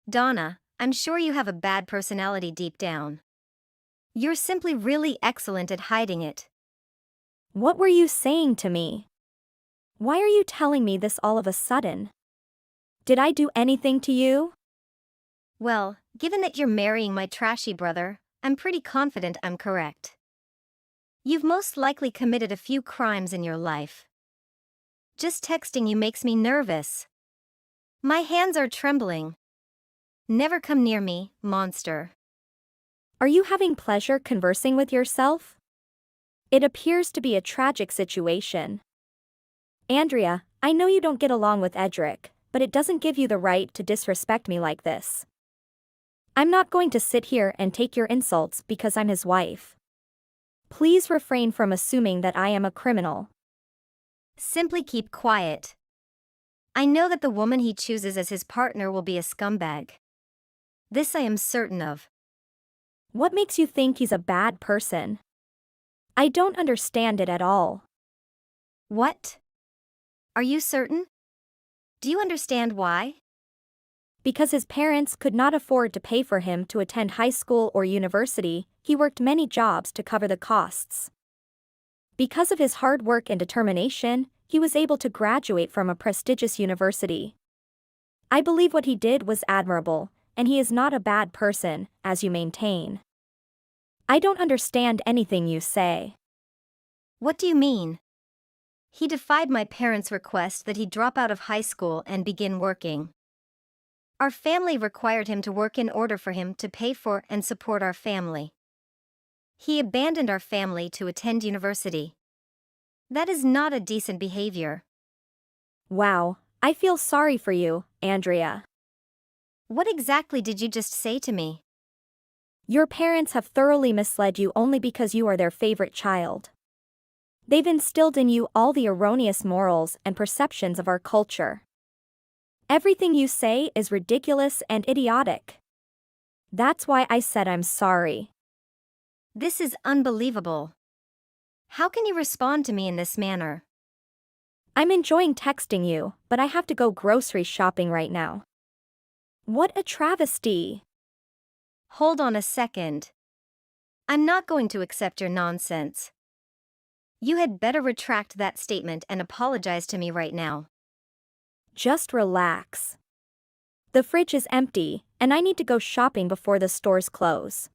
Donna, I'm sure you have a bad personality deep down. You're simply really excellent at hiding it. What were you saying to me? Why are you telling me this all of a sudden? Did I do anything to you? Well, given that you're marrying my trashy brother, I'm pretty confident I'm correct. You've most likely committed a few crimes in your life. Just texting you makes me nervous. My hands are trembling. Never come near me, monster. Are you having pleasure conversing with yourself? It appears to be a tragic situation. Andrea, I know you don't get along with Edric, but it doesn't give you the right to disrespect me like this. I'm not going to sit here and take your insults because I'm his wife. Please refrain from assuming that I am a criminal. Simply keep quiet. I know that the woman he chooses as his partner will be a scumbag. This I am certain of. What makes you think he's a bad person? I don't understand it at all. What? Are you certain? Do you understand why? Because his parents could not afford to pay for him to attend high school or university, he worked many jobs to cover the costs. Because of his hard work and determination, he was able to graduate from a prestigious university. I believe what he did was admirable, and he is not a bad person, as you maintain. I don't understand anything you say. What do you mean? He defied my parents' request that he drop out of high school and begin working. Our family required him to work in order for him to pay for and support our family. He abandoned our family to attend university. That is not a decent behavior. Wow, I feel sorry for you, Andrea. What exactly did you just say to me? Your parents have thoroughly misled you only because you are their favorite child. They've instilled in you all the erroneous morals and perceptions of our culture. Everything you say is ridiculous and idiotic. That's why I said I'm sorry. This is unbelievable. How can you respond to me in this manner? I'm enjoying texting you, but I have to go grocery shopping right now. What a travesty! Hold on a second. I'm not going to accept your nonsense. You had better retract that statement and apologize to me right now. Just relax. The fridge is empty, and I need to go shopping before the stores close.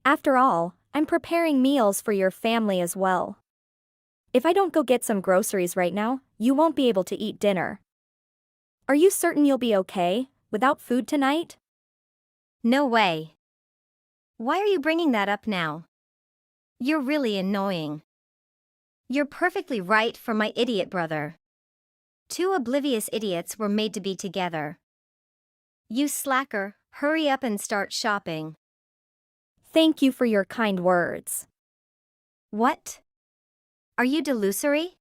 After all, I'm preparing meals for your family as well. If I don't go get some groceries right now, you won't be able to eat dinner. Are you certain you'll be okay, without food tonight? No way. Why are you bringing that up now? You're really annoying. You're perfectly right for my idiot brother. Two oblivious idiots were made to be together. You slacker, hurry up and start shopping. Thank you for your kind words. What? Are you delusory?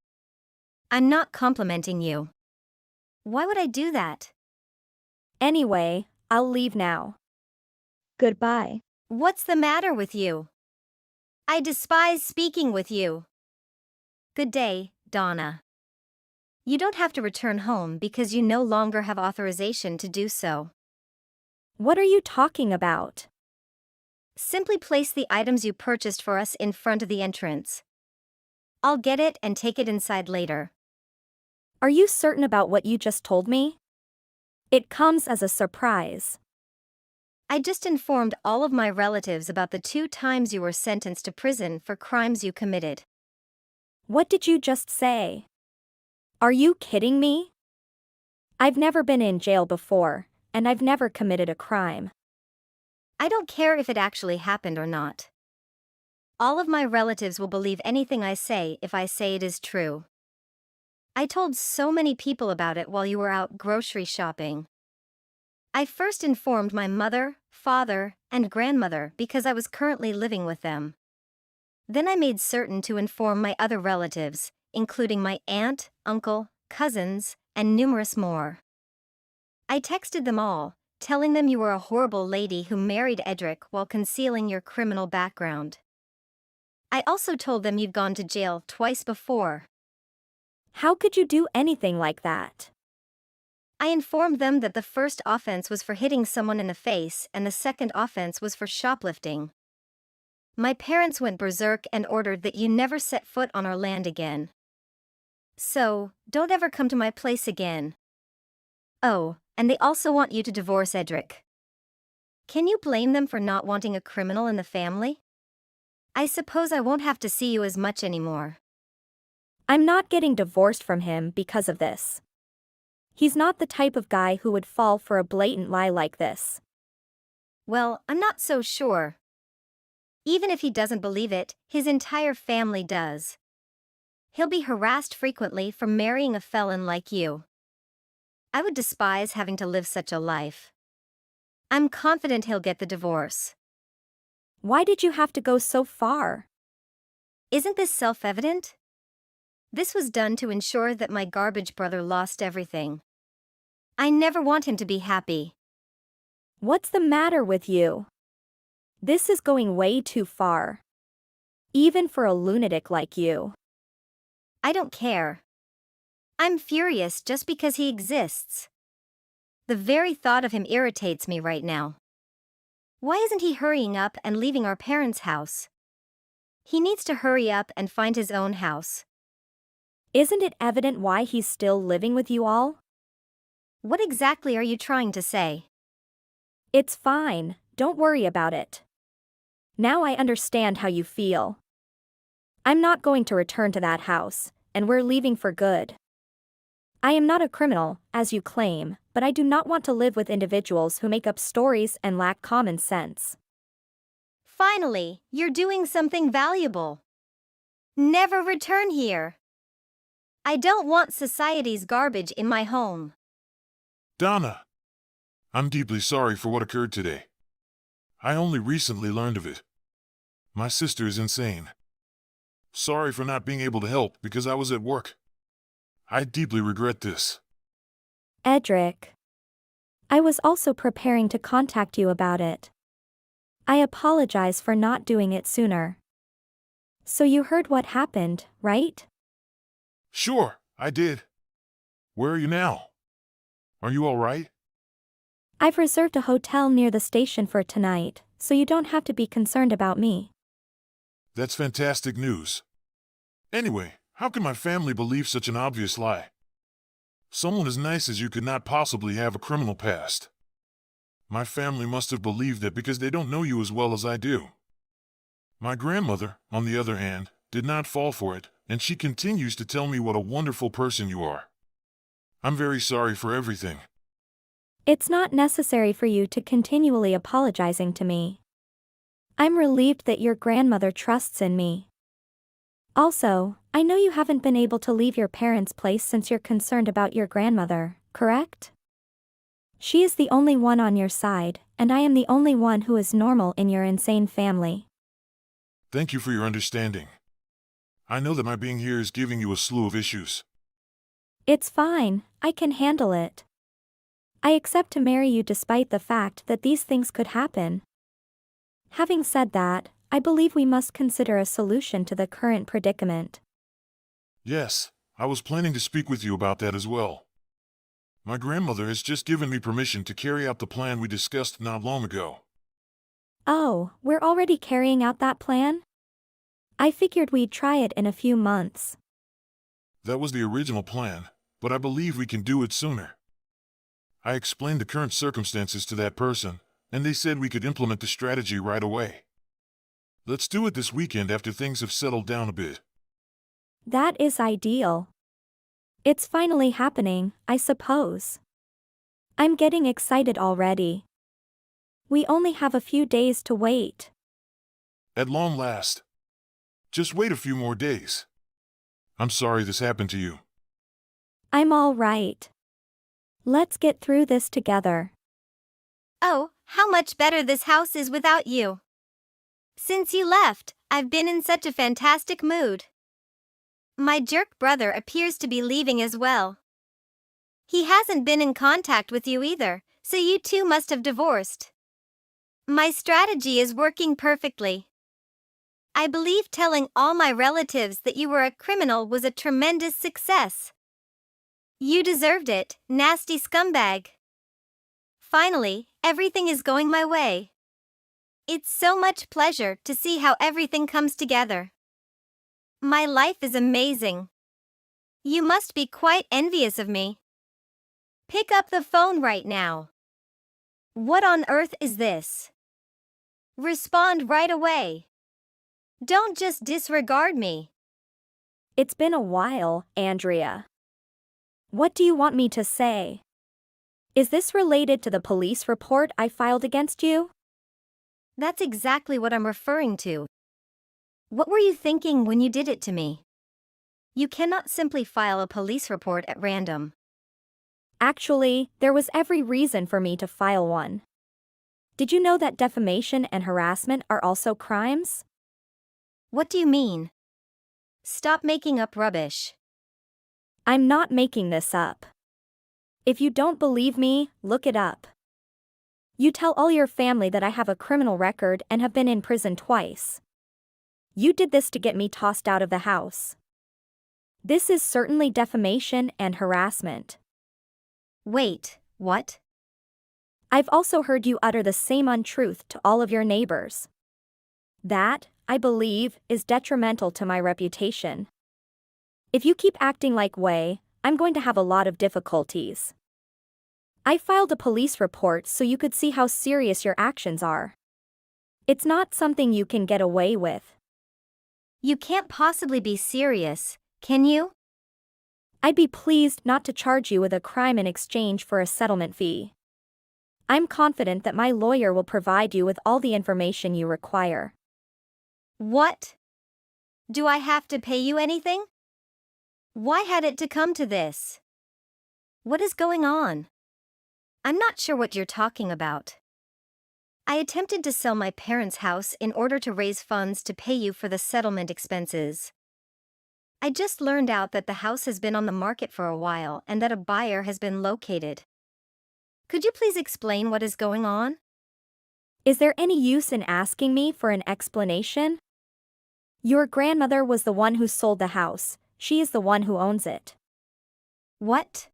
I'm not complimenting you. Why would I do that? Anyway, I'll leave now. Goodbye. What's the matter with you? I despise speaking with you. Good day, Donna. You don't have to return home because you no longer have authorization to do so. What are you talking about? Simply place the items you purchased for us in front of the entrance. I'll get it and take it inside later. Are you certain about what you just told me? It comes as a surprise. I just informed all of my relatives about the 2 times you were sentenced to prison for crimes you committed. What did you just say? Are you kidding me? I've never been in jail before, and I've never committed a crime. I don't care if it actually happened or not. All of my relatives will believe anything I say if I say it is true. I told so many people about it while you were out grocery shopping. I first informed my mother, father, and grandmother because I was currently living with them. Then I made certain to inform my other relatives, including my aunt, uncle, cousins, and numerous more. I texted them all, telling them you were a horrible lady who married Edric while concealing your criminal background. I also told them you'd gone to jail twice before. How could you do anything like that? I informed them that the first offense was for hitting someone in the face and the second offense was for shoplifting. My parents went berserk and ordered that you never set foot on our land again. So, don't ever come to my place again. Oh, and they also want you to divorce Edric. Can you blame them for not wanting a criminal in the family? I suppose I won't have to see you as much anymore. I'm not getting divorced from him because of this. He's not the type of guy who would fall for a blatant lie like this. Well, I'm not so sure. Even if he doesn't believe it, his entire family does. He'll be harassed frequently for marrying a felon like you. I would despise having to live such a life. I'm confident he'll get the divorce. Why did you have to go so far? Isn't this self-evident? This was done to ensure that my garbage brother lost everything. I never want him to be happy. What's the matter with you? This is going way too far. Even for a lunatic like you. I don't care. I'm furious just because he exists. The very thought of him irritates me right now. Why isn't he hurrying up and leaving our parents' house? He needs to hurry up and find his own house. Isn't it evident why he's still living with you all? What exactly are you trying to say? It's fine, don't worry about it. Now I understand how you feel. I'm not going to return to that house, and we're leaving for good. I am not a criminal, as you claim, but I do not want to live with individuals who make up stories and lack common sense. Finally, you're doing something valuable. Never return here. I don't want society's garbage in my home. Donna, I'm deeply sorry for what occurred today. I only recently learned of it. My sister is insane. Sorry for not being able to help because I was at work. I deeply regret this. Edric. I was also preparing to contact you about it. I apologize for not doing it sooner. So you heard what happened, right? Sure, I did. Where are you now? Are you all right? I've reserved a hotel near the station for tonight, so you don't have to be concerned about me. That's fantastic news. Anyway, how can my family believe such an obvious lie? Someone as nice as you could not possibly have a criminal past. My family must have believed that because they don't know you as well as I do. My grandmother, on the other hand, did not fall for it, and she continues to tell me what a wonderful person you are. I'm very sorry for everything. It's not necessary for you to continually apologizing to me. I'm relieved that your grandmother trusts in me. Also, I know you haven't been able to leave your parents' place since you're concerned about your grandmother, correct? She is the only one on your side, and I am the only one who is normal in your insane family. Thank you for your understanding. I know that my being here is giving you a slew of issues. It's fine, I can handle it. I accept to marry you despite the fact that these things could happen. Having said that, I believe we must consider a solution to the current predicament. Yes, I was planning to speak with you about that as well. My grandmother has just given me permission to carry out the plan we discussed not long ago. Oh, we're already carrying out that plan? I figured we'd try it in a few months. That was the original plan, but I believe we can do it sooner. I explained the current circumstances to that person, and they said we could implement the strategy right away. Let's do it this weekend after things have settled down a bit. That is ideal. It's finally happening, I suppose. I'm getting excited already. We only have a few days to wait. At long last. Just wait a few more days. I'm sorry this happened to you. I'm all right. Let's get through this together. Oh, how much better this house is without you. Since you left, I've been in such a fantastic mood. My jerk brother appears to be leaving as well. He hasn't been in contact with you either, so you two must have divorced. My strategy is working perfectly. I believe telling all my relatives that you were a criminal was a tremendous success. You deserved it, nasty scumbag. Finally, everything is going my way. It's so much pleasure to see how everything comes together. My life is amazing. You must be quite envious of me. Pick up the phone right now. What on earth is this? Respond right away. Don't just disregard me. It's been a while, Andrea. What do you want me to say? Is this related to the police report I filed against you? That's exactly what I'm referring to. What were you thinking when you did it to me? You cannot simply file a police report at random. Actually, there was every reason for me to file one. Did you know that defamation and harassment are also crimes? What do you mean? Stop making up rubbish. I'm not making this up. If you don't believe me, look it up. You tell all your family that I have a criminal record and have been in prison twice. You did this to get me tossed out of the house. This is certainly defamation and harassment. Wait, what? I've also heard you utter the same untruth to all of your neighbors. That, I believe, is detrimental to my reputation. If you keep acting like way, I'm going to have a lot of difficulties. I filed a police report so you could see how serious your actions are. It's not something you can get away with. You can't possibly be serious, can you? I'd be pleased not to charge you with a crime in exchange for a settlement fee. I'm confident that my lawyer will provide you with all the information you require. What? Do I have to pay you anything? Why had it to come to this? What is going on? I'm not sure what you're talking about. I attempted to sell my parents' house in order to raise funds to pay you for the settlement expenses. I just learned out that the house has been on the market for a while and that a buyer has been located. Could you please explain what is going on? Is there any use in asking me for an explanation? Your grandmother was the one who sold the house. She is the one who owns it. What?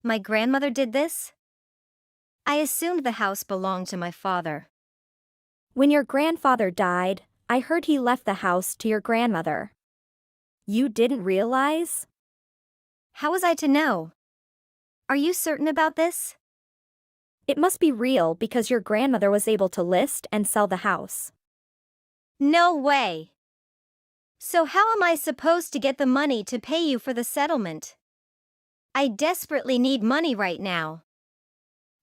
My grandmother did this? I assumed the house belonged to my father. When your grandfather died, I heard he left the house to your grandmother. You didn't realize? How was I to know? Are you certain about this? It must be real because your grandmother was able to list and sell the house. No way. So how am I supposed to get the money to pay you for the settlement? I desperately need money right now.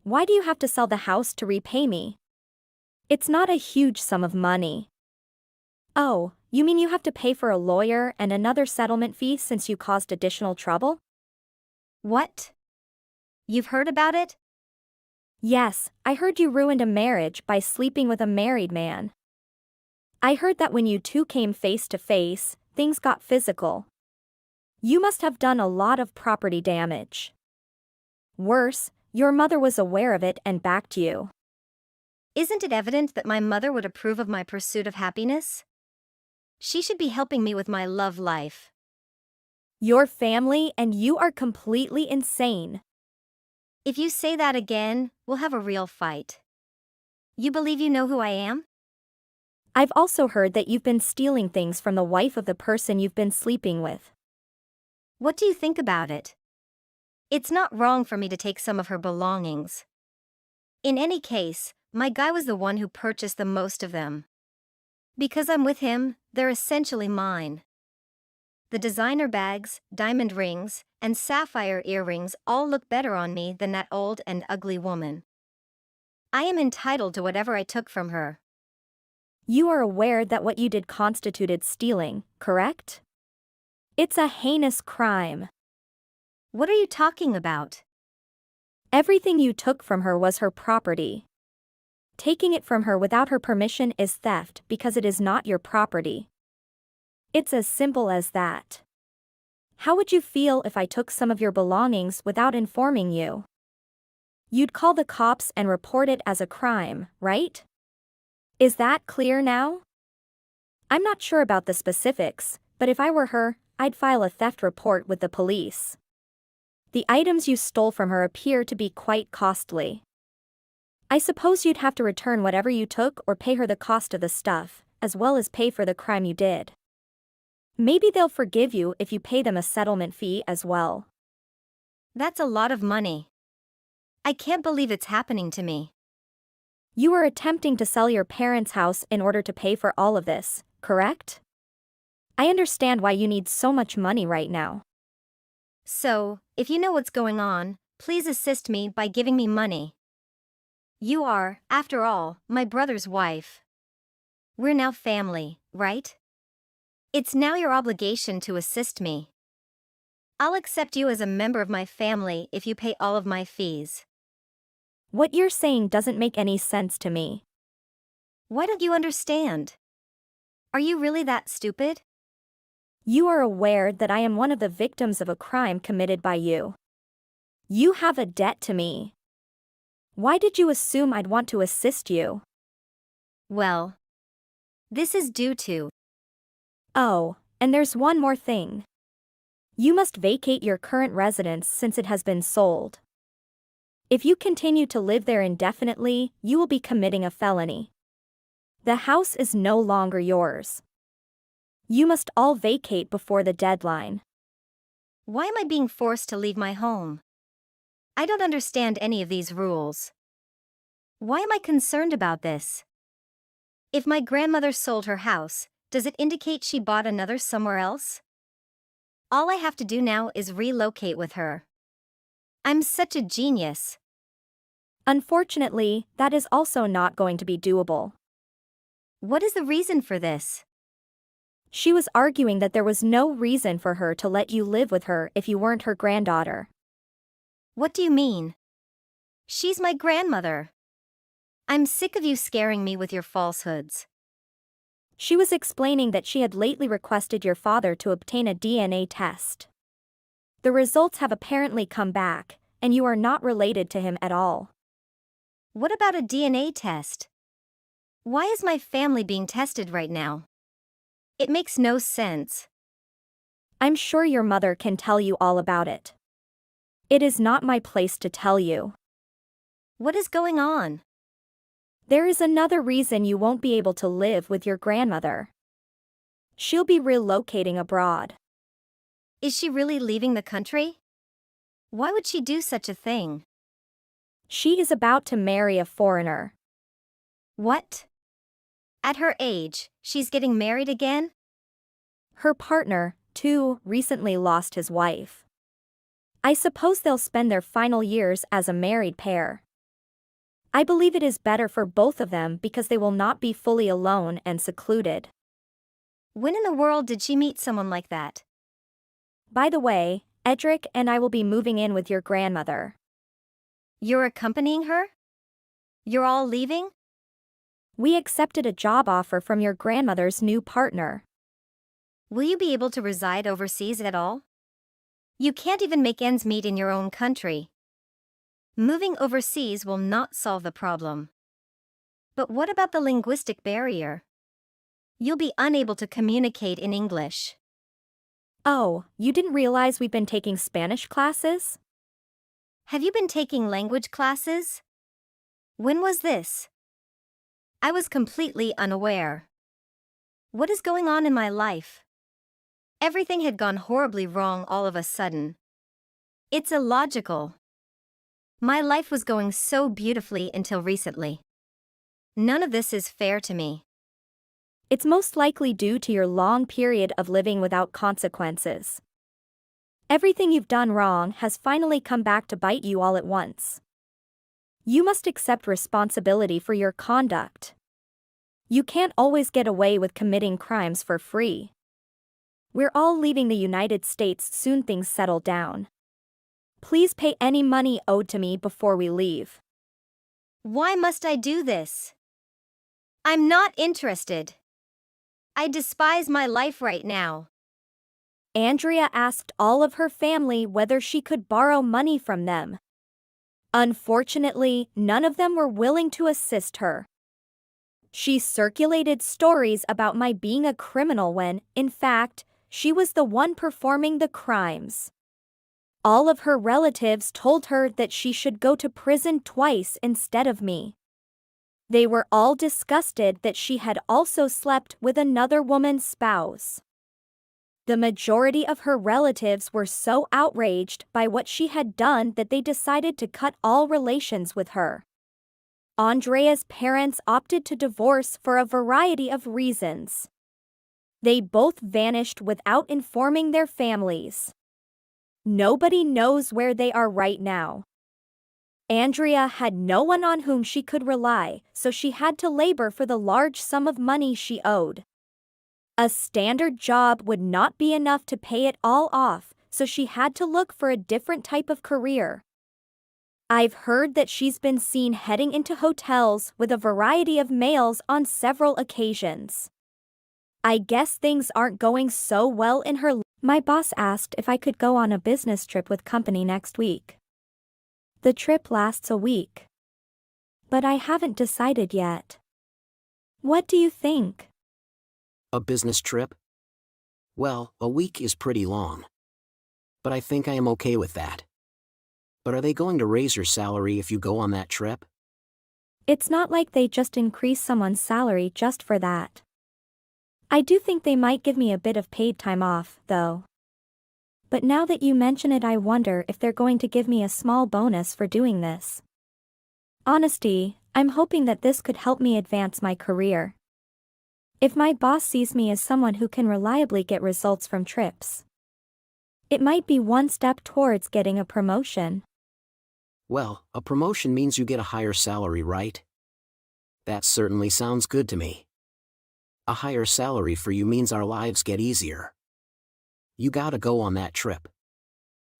Why do you have to sell the house to repay me? It's not a huge sum of money. Oh, you mean you have to pay for a lawyer and another settlement fee since you caused additional trouble? What? You've heard about it? Yes, I heard you ruined a marriage by sleeping with a married man. I heard that when you two came face to face, things got physical. You must have done a lot of property damage. Worse, your mother was aware of it and backed you. Isn't it evident that my mother would approve of my pursuit of happiness? She should be helping me with my love life. Your family and you are completely insane. If you say that again, we'll have a real fight. You believe you know who I am? I've also heard that you've been stealing things from the wife of the person you've been sleeping with. What do you think about it? It's not wrong for me to take some of her belongings. In any case, my guy was the one who purchased the most of them. Because I'm with him, they're essentially mine. The designer bags, diamond rings, and sapphire earrings all look better on me than that old and ugly woman. I am entitled to whatever I took from her. You are aware that what you did constituted stealing, correct? It's a heinous crime. What are you talking about? Everything you took from her was her property. Taking it from her without her permission is theft because it is not your property. It's as simple as that. How would you feel if I took some of your belongings without informing you? You'd call the cops and report it as a crime, right? Is that clear now? I'm not sure about the specifics, but if I were her, I'd file a theft report with the police. The items you stole from her appear to be quite costly. I suppose you'd have to return whatever you took or pay her the cost of the stuff, as well as pay for the crime you did. Maybe they'll forgive you if you pay them a settlement fee as well. That's a lot of money. I can't believe it's happening to me. You were attempting to sell your parents' house in order to pay for all of this, correct? I understand why you need so much money right now. So, if you know what's going on, please assist me by giving me money. You are, after all, my brother's wife. We're now family, right? It's now your obligation to assist me. I'll accept you as a member of my family if you pay all of my fees. What you're saying doesn't make any sense to me. Why don't you understand? Are you really that stupid? You are aware that I am one of the victims of a crime committed by you. You have a debt to me. Why did you assume I'd want to assist you? Well, this is due to. Oh, and there's one more thing. You must vacate your current residence since it has been sold. If you continue to live there indefinitely, you will be committing a felony. The house is no longer yours. You must all vacate before the deadline. Why am I being forced to leave my home? I don't understand any of these rules. Why am I concerned about this? If my grandmother sold her house, does it indicate she bought another somewhere else? All I have to do now is relocate with her. I'm such a genius. Unfortunately, that is also not going to be doable. What is the reason for this? She was arguing that there was no reason for her to let you live with her if you weren't her granddaughter. What do you mean? She's my grandmother. I'm sick of you scaring me with your falsehoods. She was explaining that she had lately requested your father to obtain a DNA test. The results have apparently come back, and you are not related to him at all. What about a DNA test? Why is my family being tested right now? It makes no sense. I'm sure your mother can tell you all about it. It is not my place to tell you. What is going on? There is another reason you won't be able to live with your grandmother. She'll be relocating abroad. Is she really leaving the country? Why would she do such a thing? She is about to marry a foreigner. What? At her age, she's getting married again? Her partner, too, recently lost his wife. I suppose they'll spend their final years as a married pair. I believe it is better for both of them because they will not be fully alone and secluded. When in the world did she meet someone like that? By the way, Edric and I will be moving in with your grandmother. You're accompanying her? You're all leaving? We accepted a job offer from your grandmother's new partner. Will you be able to reside overseas at all? You can't even make ends meet in your own country. Moving overseas will not solve the problem. But what about the linguistic barrier? You'll be unable to communicate in English. Oh, you didn't realize we've been taking Spanish classes? Have you been taking language classes? When was this? I was completely unaware. What is going on in my life? Everything had gone horribly wrong all of a sudden. It's illogical. My life was going so beautifully until recently. None of this is fair to me. It's most likely due to your long period of living without consequences. Everything you've done wrong has finally come back to bite you all at once. You must accept responsibility for your conduct. You can't always get away with committing crimes for free. We're all leaving the United States soon things settle down. Please pay any money owed to me before we leave. Why must I do this? I'm not interested. I despise my life right now. Andrea asked all of her family whether she could borrow money from them. Unfortunately, none of them were willing to assist her. She circulated stories about my being a criminal when, in fact, she was the one performing the crimes. All of her relatives told her that she should go to prison twice instead of me. They were all disgusted that she had also slept with another woman's spouse. The majority of her relatives were so outraged by what she had done that they decided to cut all relations with her. Andrea's parents opted to divorce for a variety of reasons. They both vanished without informing their families. Nobody knows where they are right now. Andrea had no one on whom she could rely, so she had to labor for the large sum of money she owed. A standard job would not be enough to pay it all off, so she had to look for a different type of career. I've heard that she's been seen heading into hotels with a variety of males on several occasions. I guess things aren't going so well in her life. My boss asked if I could go on a business trip with company next week. The trip lasts a week. But I haven't decided yet. What do you think? A business trip? Well, a week is pretty long. But I think I am okay with that. But are they going to raise your salary if you go on that trip? It's not like they just increase someone's salary just for that. I do think they might give me a bit of paid time off, though. But now that you mention it, I wonder if they're going to give me a small bonus for doing this. Honesty, I'm hoping that this could help me advance my career. If my boss sees me as someone who can reliably get results from trips, it might be one step towards getting a promotion. Well, a promotion means you get a higher salary, right? That certainly sounds good to me. A higher salary for you means our lives get easier. You gotta go on that trip.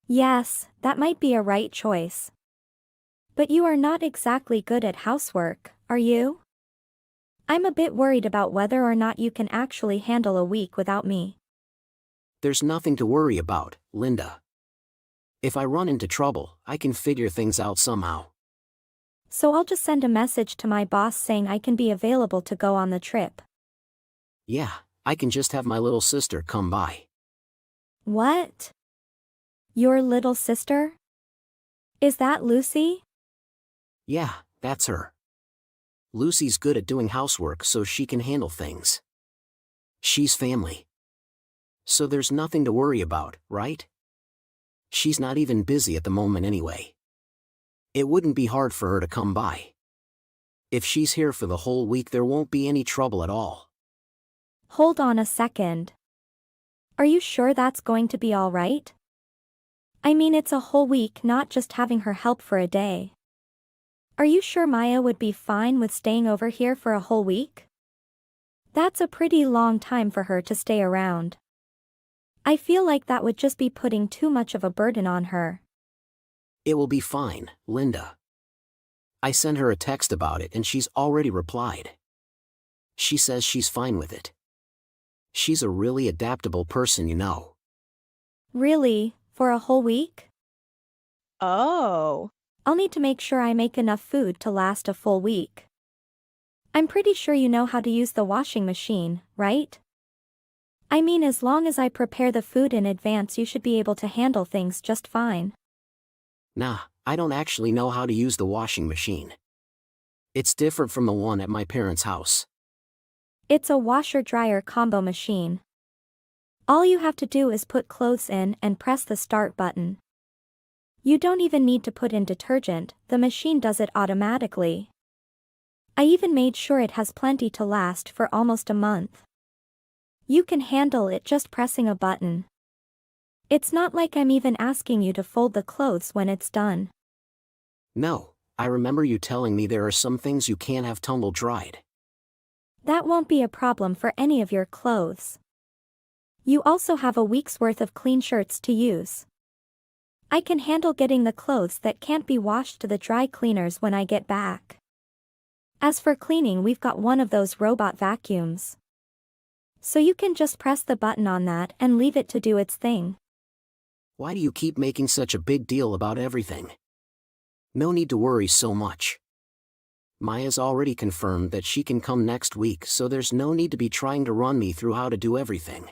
Yes, that might be a right choice. But you are not exactly good at housework, are you? I'm a bit worried about whether or not you can actually handle a week without me. There's nothing to worry about, Linda. If I run into trouble, I can figure things out somehow. So I'll just send a message to my boss saying I can be available to go on the trip. Yeah, I can just have my little sister come by. What? Your little sister? Is that Lucy? Yeah, that's her. Lucy's good at doing housework so she can handle things. She's family. So there's nothing to worry about, right? She's not even busy at the moment anyway. It wouldn't be hard for her to come by. If she's here for the whole week, there won't be any trouble at all. Hold on a second. Are you sure that's going to be all right? I mean, it's a whole week, not just having her help for a day. Are you sure Maya would be fine with staying over here for a whole week? That's a pretty long time for her to stay around. I feel like that would just be putting too much of a burden on her. It will be fine, Linda. I sent her a text about it and she's already replied. She says she's fine with it. She's a really adaptable person, you know. Really? For a whole week? Oh. I'll need to make sure I make enough food to last a full week. I'm pretty sure you know how to use the washing machine, right? I mean, as long as I prepare the food in advance, you should be able to handle things just fine. Nah, I don't actually know how to use the washing machine. It's different from the one at my parents' house. It's a washer-dryer combo machine. All you have to do is put clothes in and press the start button. You don't even need to put in detergent, the machine does it automatically. I even made sure it has plenty to last for almost a month. You can handle it just pressing a button. It's not like I'm even asking you to fold the clothes when it's done. No, I remember you telling me there are some things you can't have tumble-dried. That won't be a problem for any of your clothes. You also have a week's worth of clean shirts to use. I can handle getting the clothes that can't be washed to the dry cleaners when I get back. As for cleaning, we've got one of those robot vacuums. So you can just press the button on that and leave it to do its thing. Why do you keep making such a big deal about everything? No need to worry so much. Maya's already confirmed that she can come next week, so there's no need to be trying to run me through how to do everything.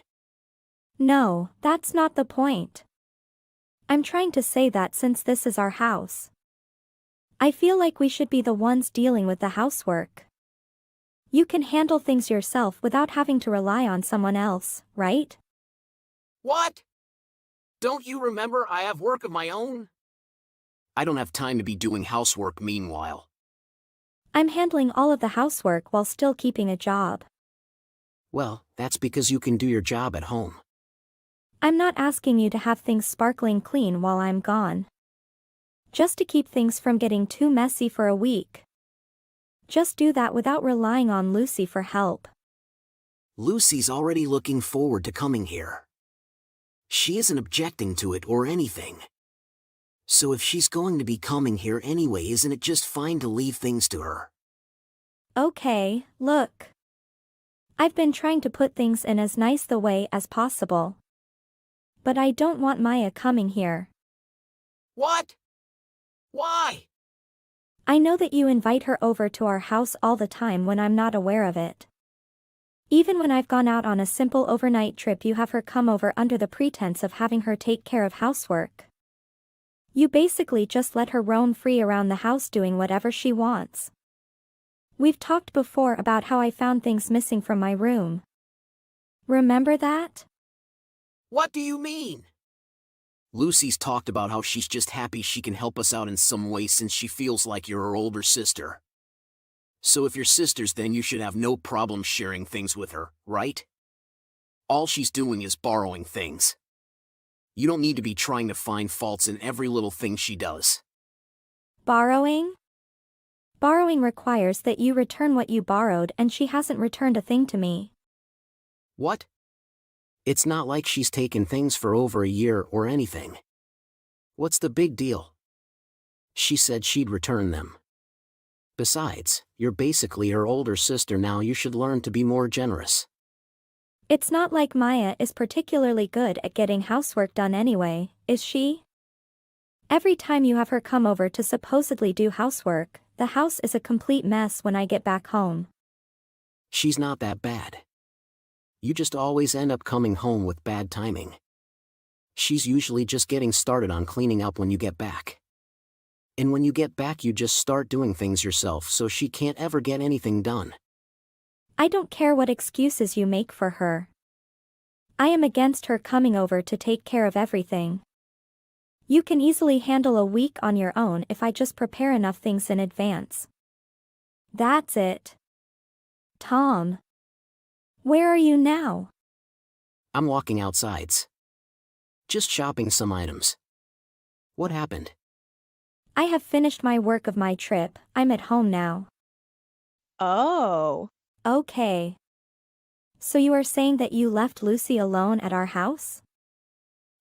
No, that's not the point. I'm trying to say that since this is our house, I feel like we should be the ones dealing with the housework. You can handle things yourself without having to rely on someone else, right? What? Don't you remember I have work of my own? I don't have time to be doing housework meanwhile. I'm handling all of the housework while still keeping a job. Well, that's because you can do your job at home. I'm not asking you to have things sparkling clean while I'm gone. Just to keep things from getting too messy for a week. Just do that without relying on Lucy for help. Lucy's already looking forward to coming here. She isn't objecting to it or anything. So if she's going to be coming here anyway, isn't it just fine to leave things to her? Okay, look. I've been trying to put things in as nice the way as possible. But I don't want Maya coming here. What? Why? I know that you invite her over to our house all the time when I'm not aware of it. Even when I've gone out on a simple overnight trip, you have her come over under the pretense of having her take care of housework. You basically just let her roam free around the house doing whatever she wants. We've talked before about how I found things missing from my room. Remember that? What do you mean? Lucy's talked about how she's just happy she can help us out in some way since she feels like you're her older sister. So if you're sisters, then you should have no problem sharing things with her, right? All she's doing is borrowing things. You don't need to be trying to find faults in every little thing she does. Borrowing? Borrowing requires that you return what you borrowed, and she hasn't returned a thing to me. What? It's not like she's taken things for over a year or anything. What's the big deal? She said she'd return them. Besides, you're basically her older sister now. You should learn to be more generous. It's not like Maya is particularly good at getting housework done anyway, is she? Every time you have her come over to supposedly do housework, the house is a complete mess when I get back home. She's not that bad. You just always end up coming home with bad timing. She's usually just getting started on cleaning up when you get back. And when you get back, you just start doing things yourself, so she can't ever get anything done. I don't care what excuses you make for her. I am against her coming over to take care of everything. You can easily handle a week on your own if I just prepare enough things in advance. That's it. Tom. Where are you now? I'm walking outsides. Just shopping some items. What happened? I have finished my work of my trip. I'm at home now. Oh. Okay. So you are saying that you left Lucy alone at our house?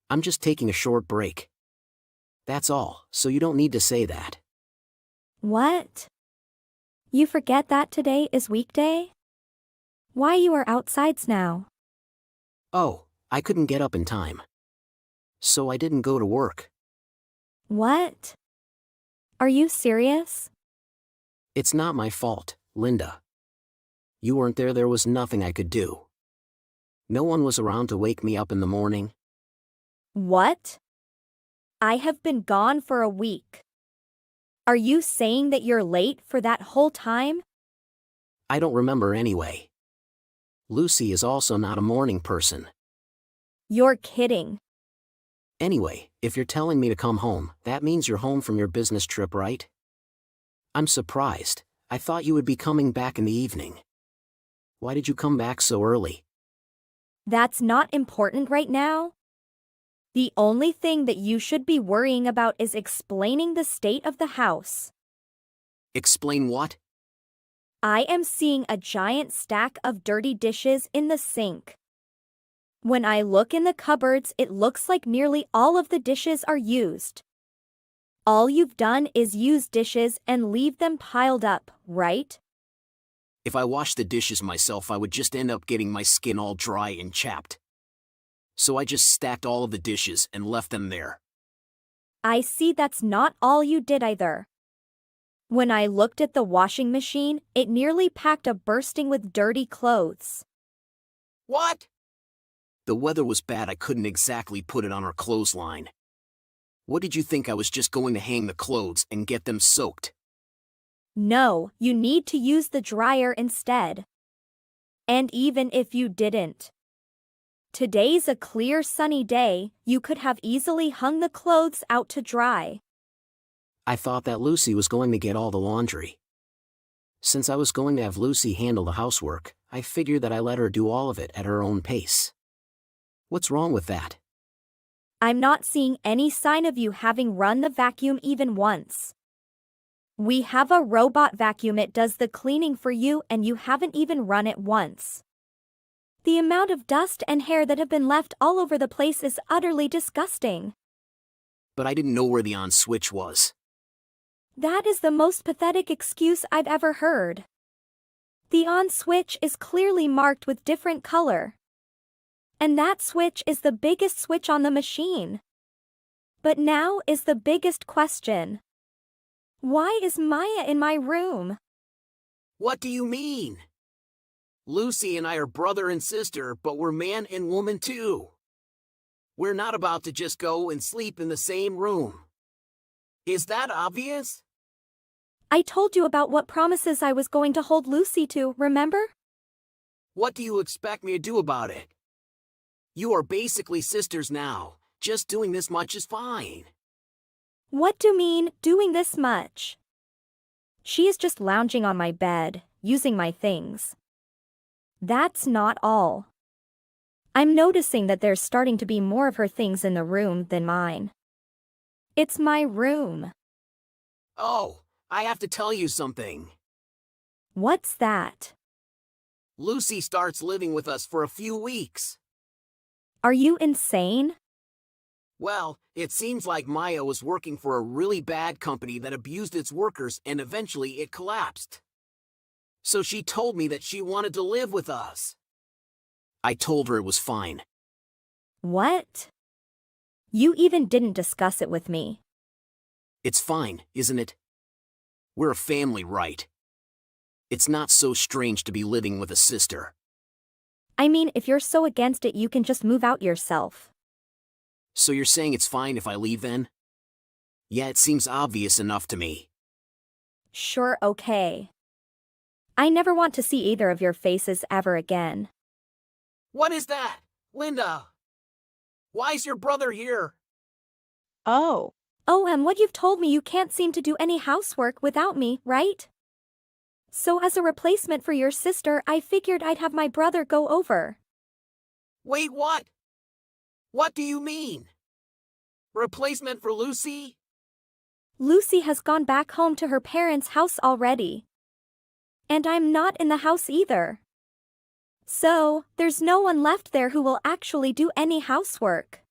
I'm just taking a short break. That's all, so you don't need to say that. What? You forget that today is weekday? Why you are outsides now? Oh, I couldn't get up in time. So I didn't go to work. What? Are you serious? It's not my fault, Linda. You weren't there. There was nothing I could do. No one was around to wake me up in the morning. What? I have been gone for a week. Are you saying that you're late for that whole time? I don't remember anyway. Lucy is also not a morning person. You're kidding. Anyway, if you're telling me to come home, that means you're home from your business trip, right? I'm surprised. I thought you would be coming back in the evening. Why did you come back so early? That's not important right now. The only thing that you should be worrying about is explaining the state of the house. Explain what? I am seeing a giant stack of dirty dishes in the sink. When I look in the cupboards, it looks like nearly all of the dishes are used. All you've done is use dishes and leave them piled up, right? If I washed the dishes myself, I would just end up getting my skin all dry and chapped. So I just stacked all of the dishes and left them there. I see that's not all you did either. When I looked at the washing machine, it nearly packed up bursting with dirty clothes. What? The weather was bad. I couldn't exactly put it on our clothesline. What did you think I was just going to hang the clothes and get them soaked? No, you need to use the dryer instead. And even if you didn't, today's a clear sunny day, you could have easily hung the clothes out to dry. I thought that Lucy was going to get all the laundry. Since I was going to have Lucy handle the housework, I figured that I let her do all of it at her own pace. What's wrong with that? I'm not seeing any sign of you having run the vacuum even once. We have a robot vacuum. It does the cleaning for you and you haven't even run it once. The amount of dust and hair that have been left all over the place is utterly disgusting. But I didn't know where the on switch was. That is the most pathetic excuse I've ever heard. The on switch is clearly marked with different color. And that switch is the biggest switch on the machine. But now is the biggest question. Why is Maya in my room? What do you mean? Lucy and I are brother and sister, but we're man and woman too. We're not about to just go and sleep in the same room. Is that obvious? I told you about what promises I was going to hold Lucy to, remember? What do you expect me to do about it? You are basically sisters now. Just doing this much is fine. What do you mean, doing this much? She is just lounging on my bed, using my things. That's not all. I'm noticing that there's starting to be more of her things in the room than mine. It's my room. Oh, I have to tell you something. What's that? Lucy starts living with us for a few weeks. Are you insane? Well, it seems like Maya was working for a really bad company that abused its workers and eventually it collapsed. So she told me that she wanted to live with us. I told her it was fine. What? You even didn't discuss it with me. It's fine, isn't it? We're a family, right? It's not so strange to be living with a sister. I mean, if you're so against it, you can just move out yourself. So you're saying it's fine if I leave then? Yeah, it seems obvious enough to me. Sure, okay. I never want to see either of your faces ever again. What is that? Linda! Why's your brother here? Oh, and what you've told me, you can't seem to do any housework without me, right? So as a replacement for your sister, I figured I'd have my brother go over. Wait, what? What do you mean? Replacement for Lucy? Lucy has gone back home to her parents' house already. And I'm not in the house either. So, there's no one left there who will actually do any housework.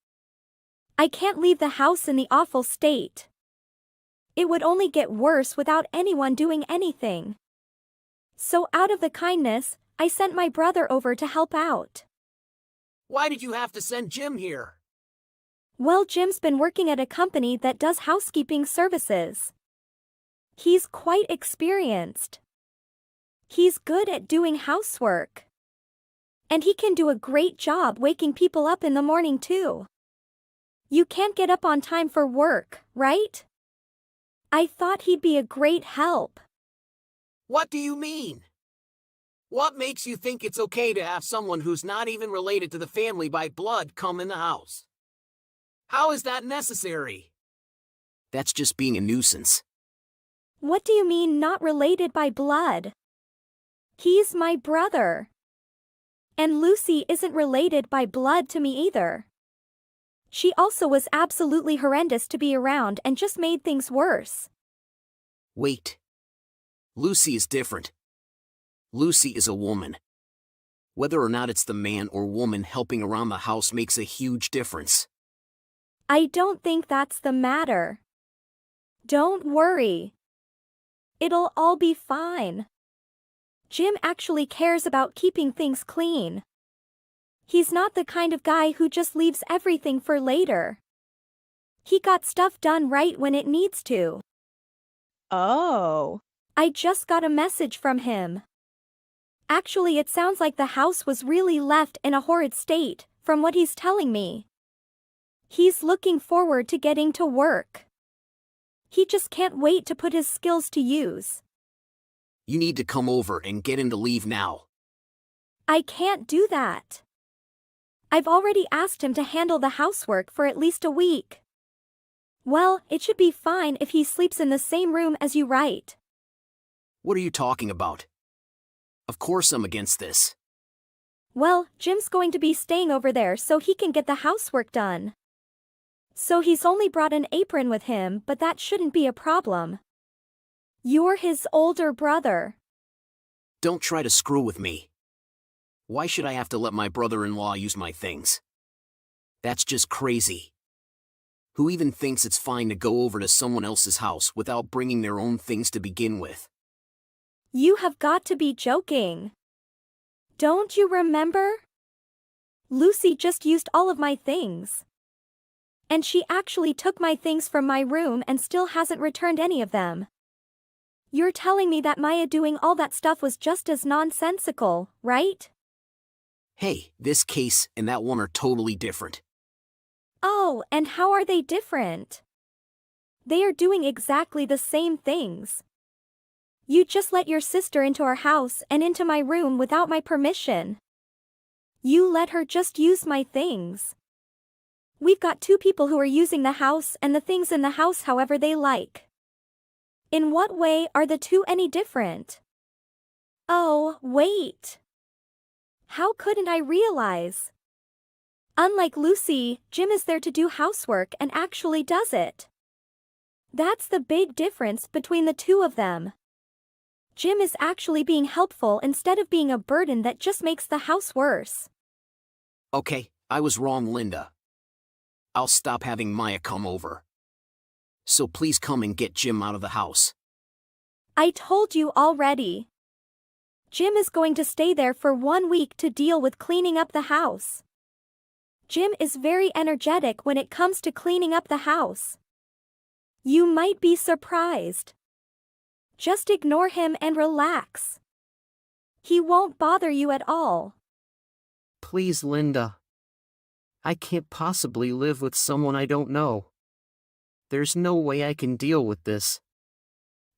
I can't leave the house in the awful state. It would only get worse without anyone doing anything. So out of the kindness, I sent my brother over to help out. Why did you have to send Jim here? Well, Jim's been working at a company that does housekeeping services. He's quite experienced. He's good at doing housework. And he can do a great job waking people up in the morning too. You can't get up on time for work, right? I thought he'd be a great help. What do you mean? What makes you think it's okay to have someone who's not even related to the family by blood come in the house? How is that necessary? That's just being a nuisance. What do you mean not related by blood? He's my brother. And Lucy isn't related by blood to me either. She also was absolutely horrendous to be around and just made things worse. Wait. Lucy is different. Lucy is a woman. Whether or not it's the man or woman helping around the house makes a huge difference. I don't think that's the matter. Don't worry. It'll all be fine. Jim actually cares about keeping things clean. He's not the kind of guy who just leaves everything for later. He got stuff done right when it needs to. Oh. I just got a message from him. Actually, it sounds like the house was really left in a horrid state, from what he's telling me. He's looking forward to getting to work. He just can't wait to put his skills to use. You need to come over and get him to leave now. I can't do that. I've already asked him to handle the housework for at least a week. Well, it should be fine if he sleeps in the same room as you, right? What are you talking about? Of course I'm against this. Well, Jim's going to be staying over there so he can get the housework done. So he's only brought an apron with him, but that shouldn't be a problem. You're his older brother. Don't try to screw with me. Why should I have to let my brother-in-law use my things? That's just crazy. Who even thinks it's fine to go over to someone else's house without bringing their own things to begin with? You have got to be joking. Don't you remember? Lucy just used all of my things. And she actually took my things from my room and still hasn't returned any of them. You're telling me that Maya doing all that stuff was just as nonsensical, right? Hey, this case and that one are totally different. Oh, and how are they different? They are doing exactly the same things. You just let your sister into our house and into my room without my permission. You let her just use my things. We've got two people who are using the house and the things in the house however they like. In what way are the two any different? Oh, wait. How couldn't I realize? Unlike Lucy, Jim is there to do housework and actually does it. That's the big difference between the two of them. Jim is actually being helpful instead of being a burden that just makes the house worse. Okay, I was wrong, Linda. I'll stop having Maya come over. So please come and get Jim out of the house. I told you already. Jim is going to stay there for 1 week to deal with cleaning up the house. Jim is very energetic when it comes to cleaning up the house. You might be surprised. Just ignore him and relax. He won't bother you at all. Please, Linda. I can't possibly live with someone I don't know. There's no way I can deal with this.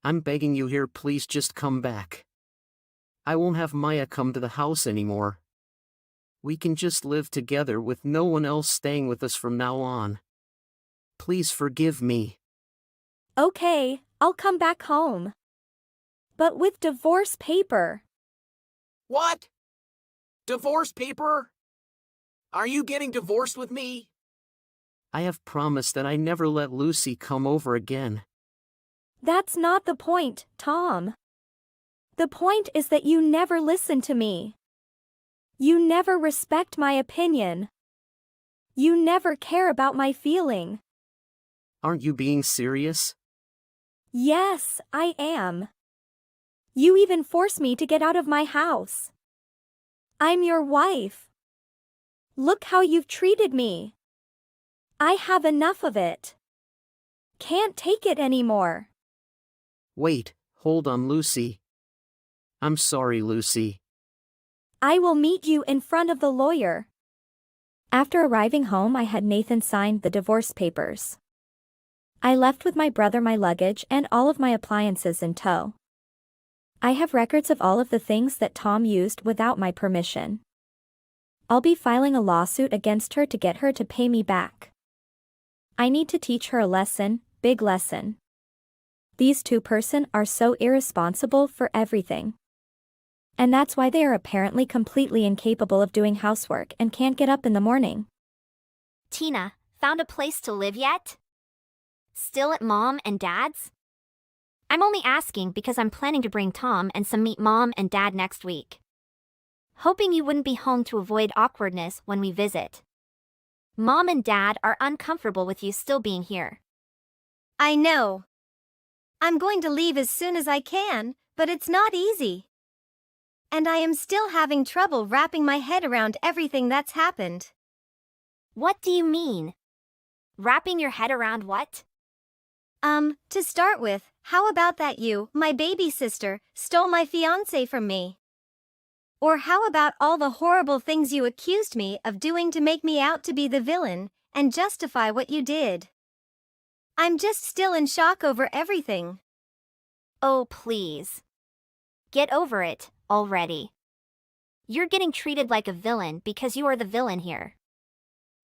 I'm begging you here, please just come back. I won't have Maya come to the house anymore. We can just live together with no one else staying with us from now on. Please forgive me. Okay, I'll come back home. But with divorce paper. What? Divorce paper? Are you getting divorced with me? I have promised that I never let Lucy come over again. That's not the point, Tom. The point is that you never listen to me. You never respect my opinion. You never care about my feeling. Aren't you being serious? Yes, I am. You even force me to get out of my house. I'm your wife. Look how you've treated me. I have enough of it. Can't take it anymore. Wait, hold on, Lucy. I'm sorry, Lucy. I will meet you in front of the lawyer. After arriving home, I had Nathan sign the divorce papers. I left with my brother my luggage and all of my appliances in tow. I have records of all of the things that Tom used without my permission. I'll be filing a lawsuit against her to get her to pay me back. I need to teach her a lesson, big lesson. These two-person are so irresponsible for everything. And that's why they are apparently completely incapable of doing housework and can't get up in the morning. Tina, found a place to live yet? Still at Mom and Dad's? I'm only asking because I'm planning to bring Tom and some meet Mom and Dad next week. Hoping you wouldn't be home to avoid awkwardness when we visit. Mom and Dad are uncomfortable with you still being here. I know. I'm going to leave as soon as I can, but it's not easy. And I am still having trouble wrapping my head around everything that's happened. What do you mean? Wrapping your head around what? To start with, how about that you, my baby sister, stole my fiancé from me? Or how about all the horrible things you accused me of doing to make me out to be the villain, and justify what you did. I'm just still in shock over everything. Oh, please. Get over it, already. You're getting treated like a villain because you are the villain here.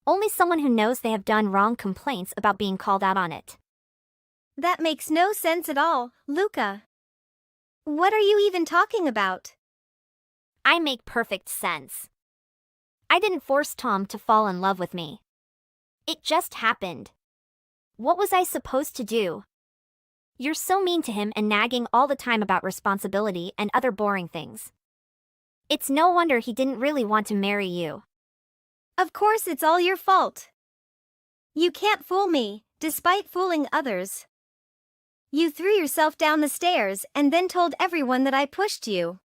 Only someone who knows they have done wrong complains about being called out on it. That makes no sense at all, Luca. What are you even talking about? I make perfect sense. I didn't force Tom to fall in love with me. It just happened. What was I supposed to do? You're so mean to him and nagging all the time about responsibility and other boring things. It's no wonder he didn't really want to marry you. Of course it's all your fault. You can't fool me, despite fooling others. You threw yourself down the stairs and then told everyone that I pushed you.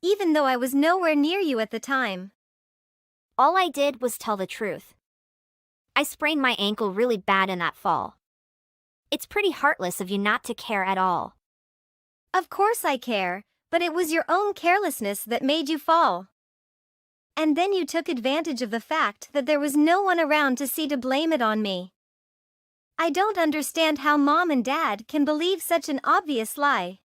Even though I was nowhere near you at the time. All I did was tell the truth. I sprained my ankle really bad in that fall. It's pretty heartless of you not to care at all. Of course I care, but it was your own carelessness that made you fall. And then you took advantage of the fact that there was no one around to see to blame it on me. I don't understand how Mom and Dad can believe such an obvious lie.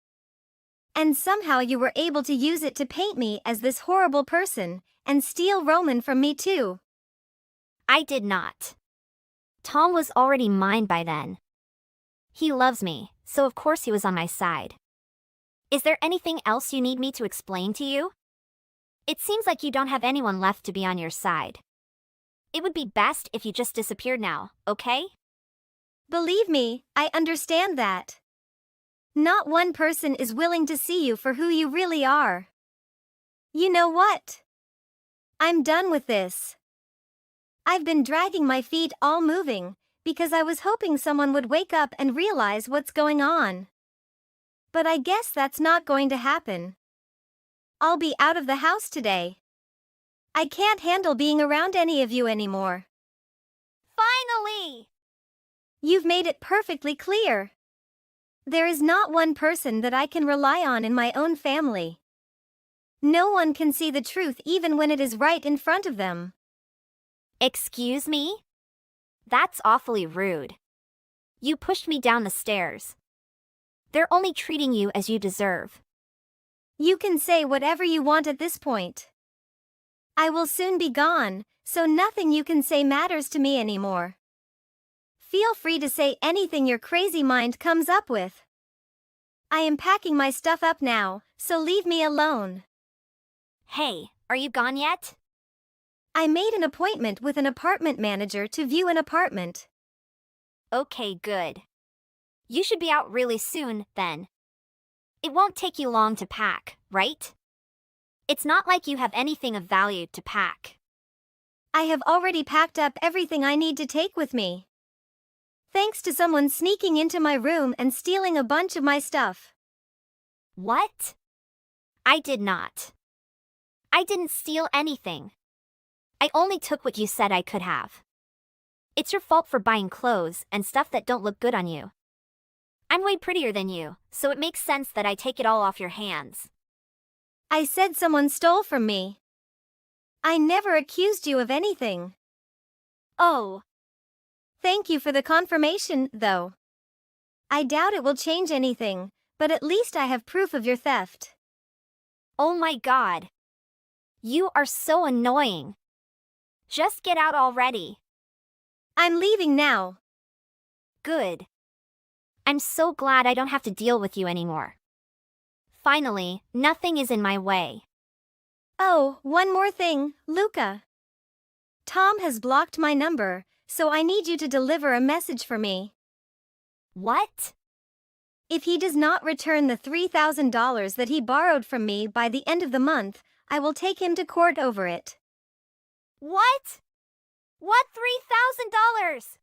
And somehow you were able to use it to paint me as this horrible person, and steal Roman from me too. I did not. Tom was already mine by then. He loves me, so of course he was on my side. Is there anything else you need me to explain to you? It seems like you don't have anyone left to be on your side. It would be best if you just disappeared now, okay? Believe me, I understand that. Not one person is willing to see you for who you really are. You know what? I'm done with this. I've been dragging my feet all moving, because I was hoping someone would wake up and realize what's going on. But I guess that's not going to happen. I'll be out of the house today. I can't handle being around any of you anymore. Finally! You've made it perfectly clear. There is not one person that I can rely on in my own family. No one can see the truth even when it is right in front of them. Excuse me? That's awfully rude. You pushed me down the stairs. They're only treating you as you deserve. You can say whatever you want at this point. I will soon be gone, so nothing you can say matters to me anymore. Feel free to say anything your crazy mind comes up with. I am packing my stuff up now, so leave me alone. Hey, are you gone yet? I made an appointment with an apartment manager to view an apartment. Okay, good. You should be out really soon, then. It won't take you long to pack, right? It's not like you have anything of value to pack. I have already packed up everything I need to take with me. Thanks to someone sneaking into my room and stealing a bunch of my stuff. What? I did not. I didn't steal anything. I only took what you said I could have. It's your fault for buying clothes and stuff that don't look good on you. I'm way prettier than you, so it makes sense that I take it all off your hands. I said someone stole from me. I never accused you of anything. Oh. Thank you for the confirmation, though. I doubt it will change anything, but at least I have proof of your theft. Oh my God. You are so annoying. Just get out already. I'm leaving now. Good. I'm so glad I don't have to deal with you anymore. Finally, nothing is in my way. Oh, one more thing, Luca. Tom has blocked my number, so I need you to deliver a message for me. What? If he does not return the $3,000 that he borrowed from me by the end of the month, I will take him to court over it. What? What $3,000?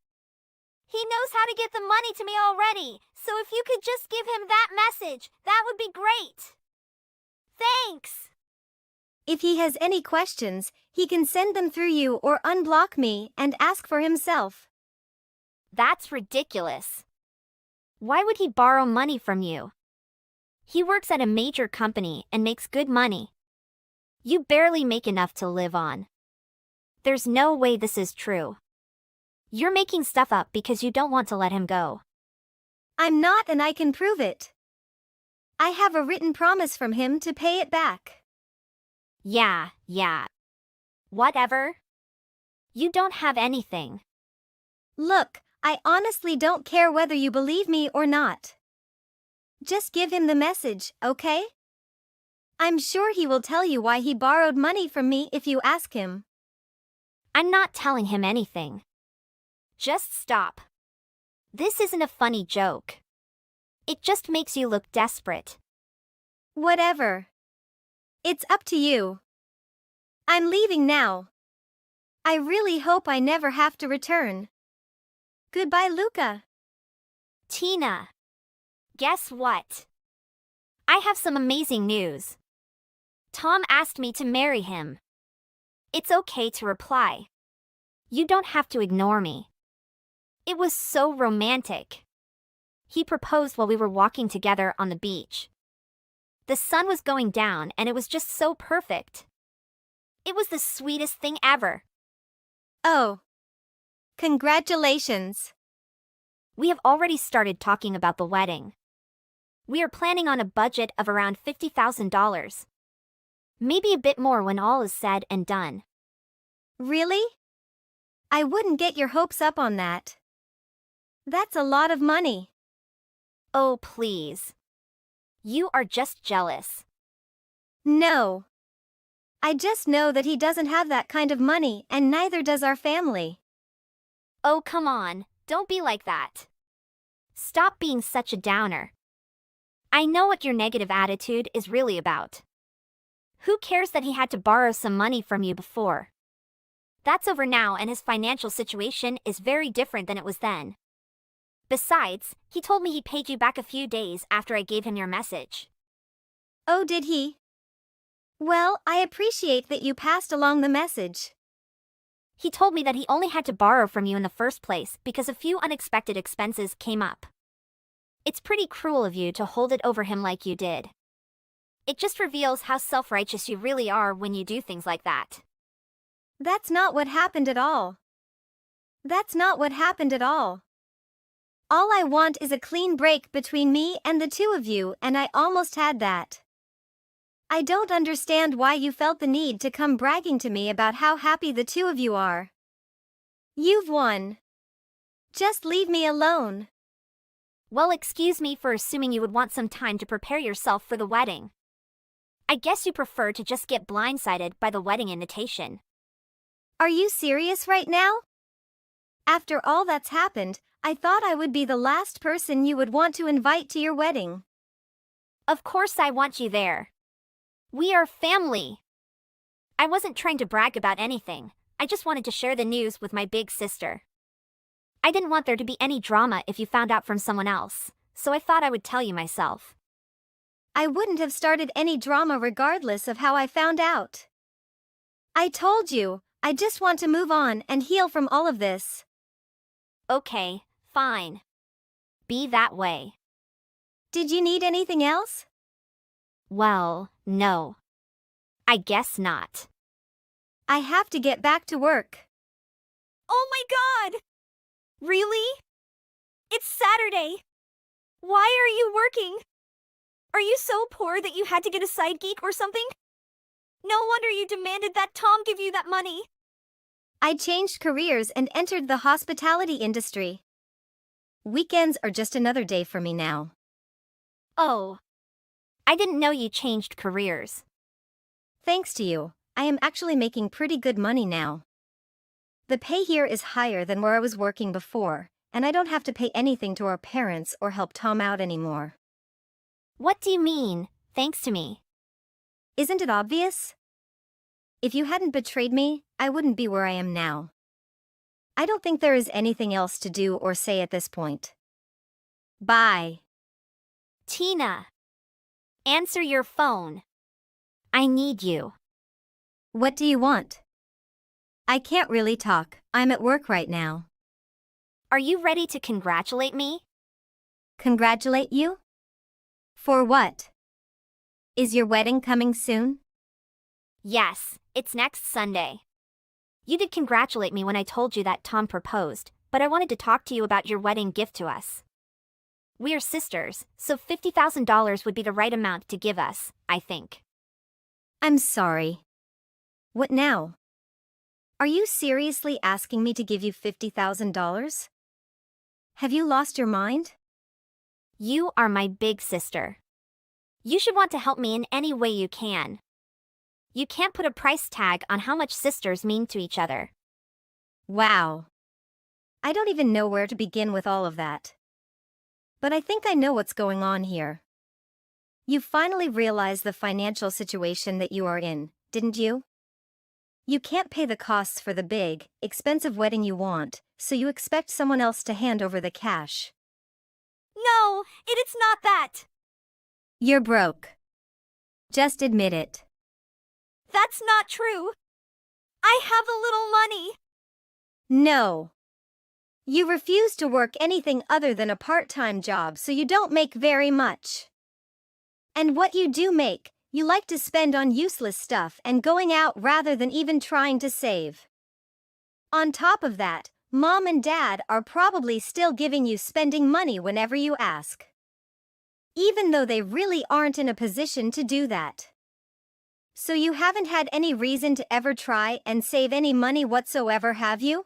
He knows how to get the money to me already, so if you could just give him that message, that would be great. Thanks. If he has any questions, he can send them through you or unblock me and ask for himself. That's ridiculous. Why would he borrow money from you? He works at a major company and makes good money. You barely make enough to live on. There's no way this is true. You're making stuff up because you don't want to let him go. I'm not, and I can prove it. I have a written promise from him to pay it back. Yeah. Whatever. You don't have anything. Look, I honestly don't care whether you believe me or not. Just give him the message, okay? I'm sure he will tell you why he borrowed money from me if you ask him. I'm not telling him anything. Just stop. This isn't a funny joke. It just makes you look desperate. Whatever. It's up to you. I'm leaving now. I really hope I never have to return. Goodbye, Luca. Tina. Guess what? I have some amazing news. Tom asked me to marry him. It's okay to reply. You don't have to ignore me. It was so romantic. He proposed while we were walking together on the beach. The sun was going down and it was just so perfect. It was the sweetest thing ever. Oh. Congratulations. We have already started talking about the wedding. We are planning on a budget of around $50,000. Maybe a bit more when all is said and done. Really? I wouldn't get your hopes up on that. That's a lot of money. Oh, please. You are just jealous. No. I just know that he doesn't have that kind of money, and neither does our family. Oh, come on, don't be like that. Stop being such a downer. I know what your negative attitude is really about. Who cares that he had to borrow some money from you before? That's over now, and his financial situation is very different than it was then. Besides, he told me he paid you back a few days after I gave him your message. Oh, did he? Well, I appreciate that you passed along the message. He told me that he only had to borrow from you in the first place because a few unexpected expenses came up. It's pretty cruel of you to hold it over him like you did. It just reveals how self-righteous you really are when you do things like that. That's not what happened at all. That's not what happened at all. All I want is a clean break between me and the two of you, and I almost had that. I don't understand why you felt the need to come bragging to me about how happy the two of you are. You've won. Just leave me alone. Well, excuse me for assuming you would want some time to prepare yourself for the wedding. I guess you prefer to just get blindsided by the wedding invitation. Are you serious right now? After all that's happened, I thought I would be the last person you would want to invite to your wedding. Of course I want you there. We are family. I wasn't trying to brag about anything. I just wanted to share the news with my big sister. I didn't want there to be any drama if you found out from someone else, so I thought I would tell you myself. I wouldn't have started any drama regardless of how I found out. I told you, I just want to move on and heal from all of this. Okay, fine. Be that way. Did you need anything else? Well, no. I guess not. I have to get back to work. Oh my God! Really? It's Saturday. Why are you working? Are you so poor that you had to get a side gig or something? No wonder you demanded that Tom give you that money. I changed careers and entered the hospitality industry. Weekends are just another day for me now. Oh. I didn't know you changed careers. Thanks to you, I am actually making pretty good money now. The pay here is higher than where I was working before, and I don't have to pay anything to our parents or help Tom out anymore. What do you mean, thanks to me? Isn't it obvious? If you hadn't betrayed me, I wouldn't be where I am now. I don't think there is anything else to do or say at this point. Bye. Tina. Answer your phone. I need you. What do you want? I can't really talk, I'm at work right now. Are you ready to congratulate me? Congratulate you? For what? Is your wedding coming soon? Yes, it's next Sunday. You did congratulate me when I told you that Tom proposed, but I wanted to talk to you about your wedding gift to us. We are sisters, so $50,000 would be the right amount to give us, I think. I'm sorry. What now? Are you seriously asking me to give you $50,000? Have you lost your mind? You are my big sister. You should want to help me in any way you can. You can't put a price tag on how much sisters mean to each other. Wow. I don't even know where to begin with all of that. But I think I know what's going on here. You finally realized the financial situation that you are in, didn't you? You can't pay the costs for the big, expensive wedding you want, so you expect someone else to hand over the cash. No, it's not that. You're broke. Just admit it. That's not true. I have a little money. No. You refuse to work anything other than a part-time job, so you don't make very much. And what you do make, you like to spend on useless stuff and going out rather than even trying to save. On top of that, Mom and Dad are probably still giving you spending money whenever you ask. Even though they really aren't in a position to do that. So you haven't had any reason to ever try and save any money whatsoever, have you?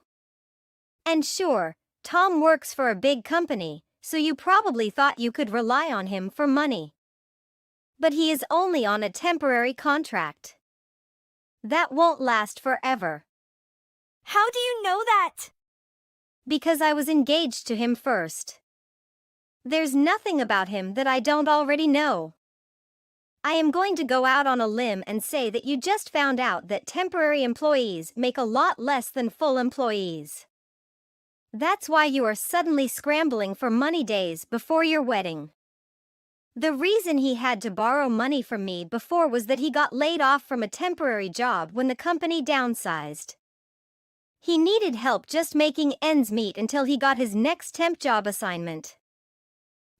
And sure, Tom works for a big company, so you probably thought you could rely on him for money. But he is only on a temporary contract. That won't last forever. How do you know that? Because I was engaged to him first. There's nothing about him that I don't already know. I am going to go out on a limb and say that you just found out that temporary employees make a lot less than full employees. That's why you are suddenly scrambling for money days before your wedding. The reason he had to borrow money from me before was that he got laid off from a temporary job when the company downsized. He needed help just making ends meet until he got his next temp job assignment.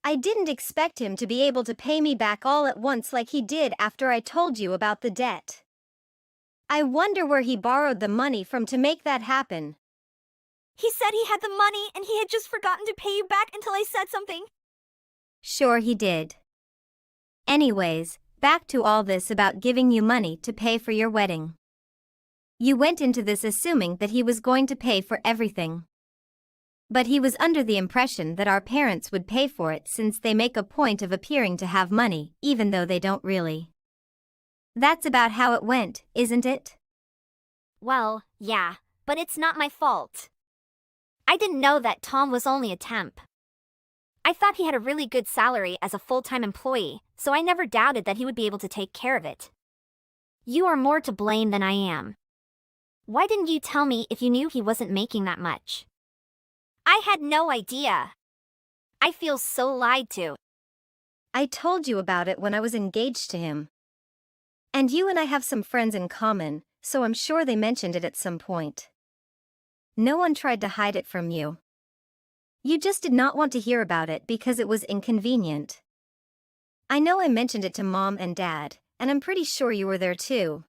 I didn't expect him to be able to pay me back all at once like he did after I told you about the debt. I wonder where he borrowed the money from to make that happen. He said he had the money and he had just forgotten to pay you back until I said something. Sure he did. Anyways, back to all this about giving you money to pay for your wedding. You went into this assuming that he was going to pay for everything. But he was under the impression that our parents would pay for it since they make a point of appearing to have money, even though they don't really. That's about how it went, isn't it? Well, yeah, but it's not my fault. I didn't know that Tom was only a temp. I thought he had a really good salary as a full-time employee, so I never doubted that he would be able to take care of it. You are more to blame than I am. Why didn't you tell me if you knew he wasn't making that much? I had no idea. I feel so lied to. I told you about it when I was engaged to him. And you and I have some friends in common, so I'm sure they mentioned it at some point. No one tried to hide it from you. You just did not want to hear about it because it was inconvenient. I know I mentioned it to Mom and Dad, and I'm pretty sure you were there too.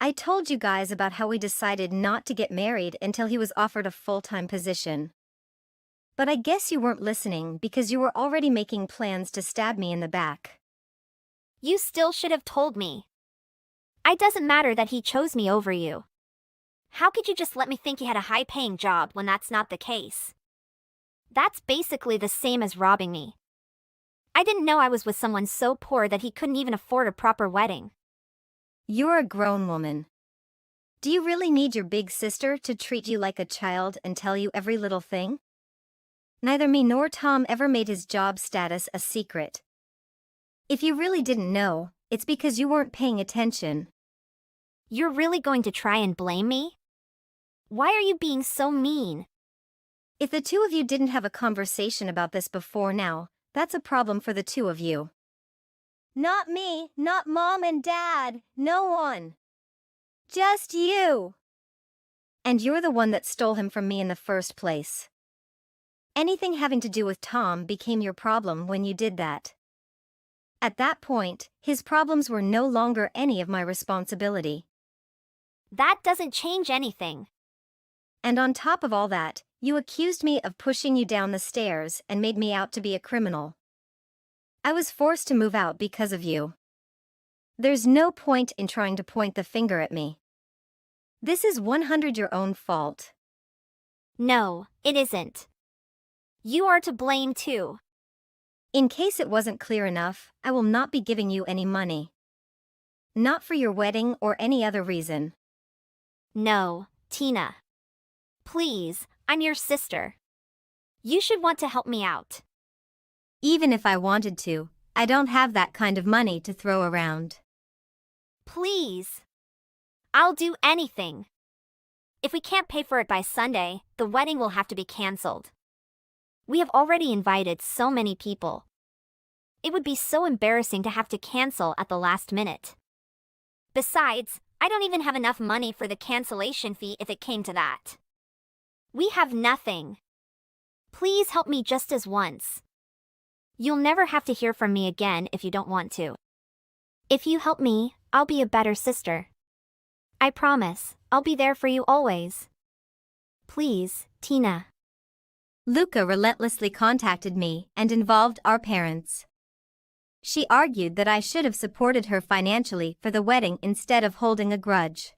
I told you guys about how we decided not to get married until he was offered a full-time position. But I guess you weren't listening because you were already making plans to stab me in the back. You still should have told me. It doesn't matter that he chose me over you. How could you just let me think he had a high-paying job when that's not the case? That's basically the same as robbing me. I didn't know I was with someone so poor that he couldn't even afford a proper wedding. You're a grown woman. Do you really need your big sister to treat you like a child and tell you every little thing? Neither me nor Tom ever made his job status a secret. If you really didn't know, it's because you weren't paying attention. You're really going to try and blame me? Why are you being so mean? If the two of you didn't have a conversation about this before now, that's a problem for the two of you. Not me, not Mom and Dad, no one. Just you. And you're the one that stole him from me in the first place. Anything having to do with Tom became your problem when you did that. At that point, his problems were no longer any of my responsibility. That doesn't change anything. And on top of all that, you accused me of pushing you down the stairs and made me out to be a criminal. I was forced to move out because of you. There's no point in trying to point the finger at me. This is 100% your own fault. No, it isn't. You are to blame too. In case it wasn't clear enough, I will not be giving you any money. Not for your wedding or any other reason. No, Tina. Please, I'm your sister. You should want to help me out. Even if I wanted to, I don't have that kind of money to throw around. Please. I'll do anything. If we can't pay for it by Sunday, the wedding will have to be canceled. We have already invited so many people. It would be so embarrassing to have to cancel at the last minute. Besides, I don't even have enough money for the cancellation fee if it came to that. We have nothing. Please help me just as once. You'll never have to hear from me again if you don't want to. If you help me, I'll be a better sister. I promise, I'll be there for you always. Please, Tina. Luca relentlessly contacted me and involved our parents. She argued that I should have supported her financially for the wedding instead of holding a grudge.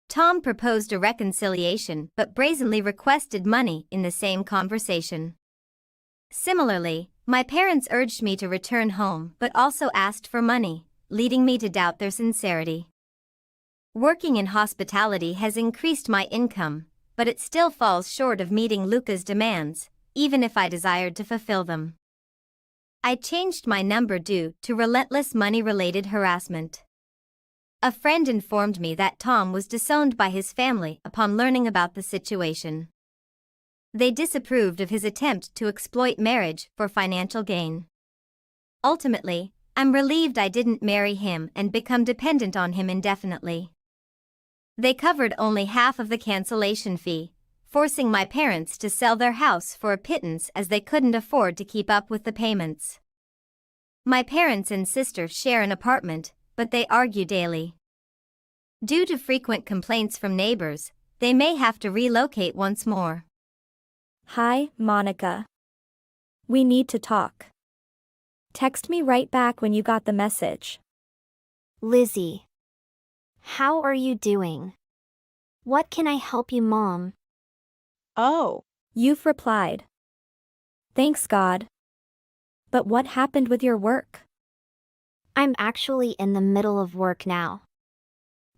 Tom proposed a reconciliation but brazenly requested money in the same conversation. Similarly, my parents urged me to return home but also asked for money, leading me to doubt their sincerity. Working in hospitality has increased my income, but it still falls short of meeting Luca's demands, even if I desired to fulfill them. I changed my number due to relentless money-related harassment. A friend informed me that Tom was disowned by his family upon learning about the situation. They disapproved of his attempt to exploit marriage for financial gain. Ultimately, I'm relieved I didn't marry him and become dependent on him indefinitely. They covered only half of the cancellation fee, forcing my parents to sell their house for a pittance as they couldn't afford to keep up with the payments. My parents and sister share an apartment, but they argue daily. Due to frequent complaints from neighbors, they may have to relocate once more. Hi, Monica. We need to talk. Text me right back when you got the message. Lizzie. How are you doing? What can I help you, Mom? Oh, You've replied. Thanks God. But what happened with your work? I'm actually in the middle of work now.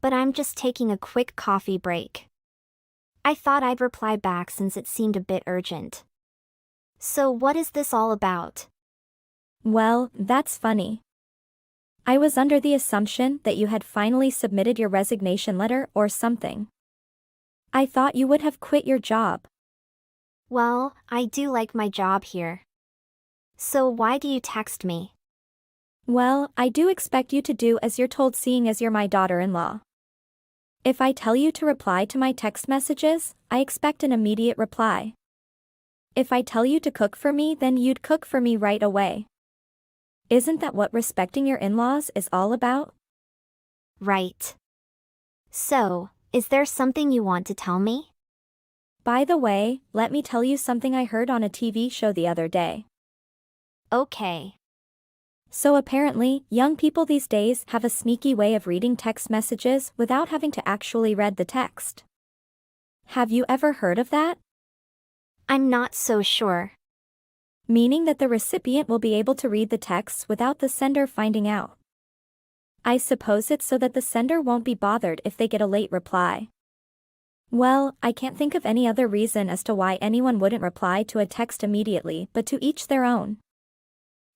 But I'm just taking a quick coffee break. I thought I'd reply back since it seemed a bit urgent. So what is this all about? Well, that's funny. I was under the assumption that you had finally submitted your resignation letter or something. I thought you would have quit your job. Well, I do like my job here. So why do you text me? Well, I do expect you to do as you're told seeing as you're my daughter-in-law. If I tell you to reply to my text messages, I expect an immediate reply. If I tell you to cook for me, then you'd cook for me right away. Isn't that what respecting your in-laws is all about? Right. So, is there something you want to tell me? By the way, let me tell you something I heard on a TV show the other day. Okay. So apparently, young people these days have a sneaky way of reading text messages without having to actually read the text. Have you ever heard of that? I'm not so sure. Meaning that the recipient will be able to read the text without the sender finding out. I suppose it's so that the sender won't be bothered if they get a late reply. Well, I can't think of any other reason as to why anyone wouldn't reply to a text immediately, but to each their own.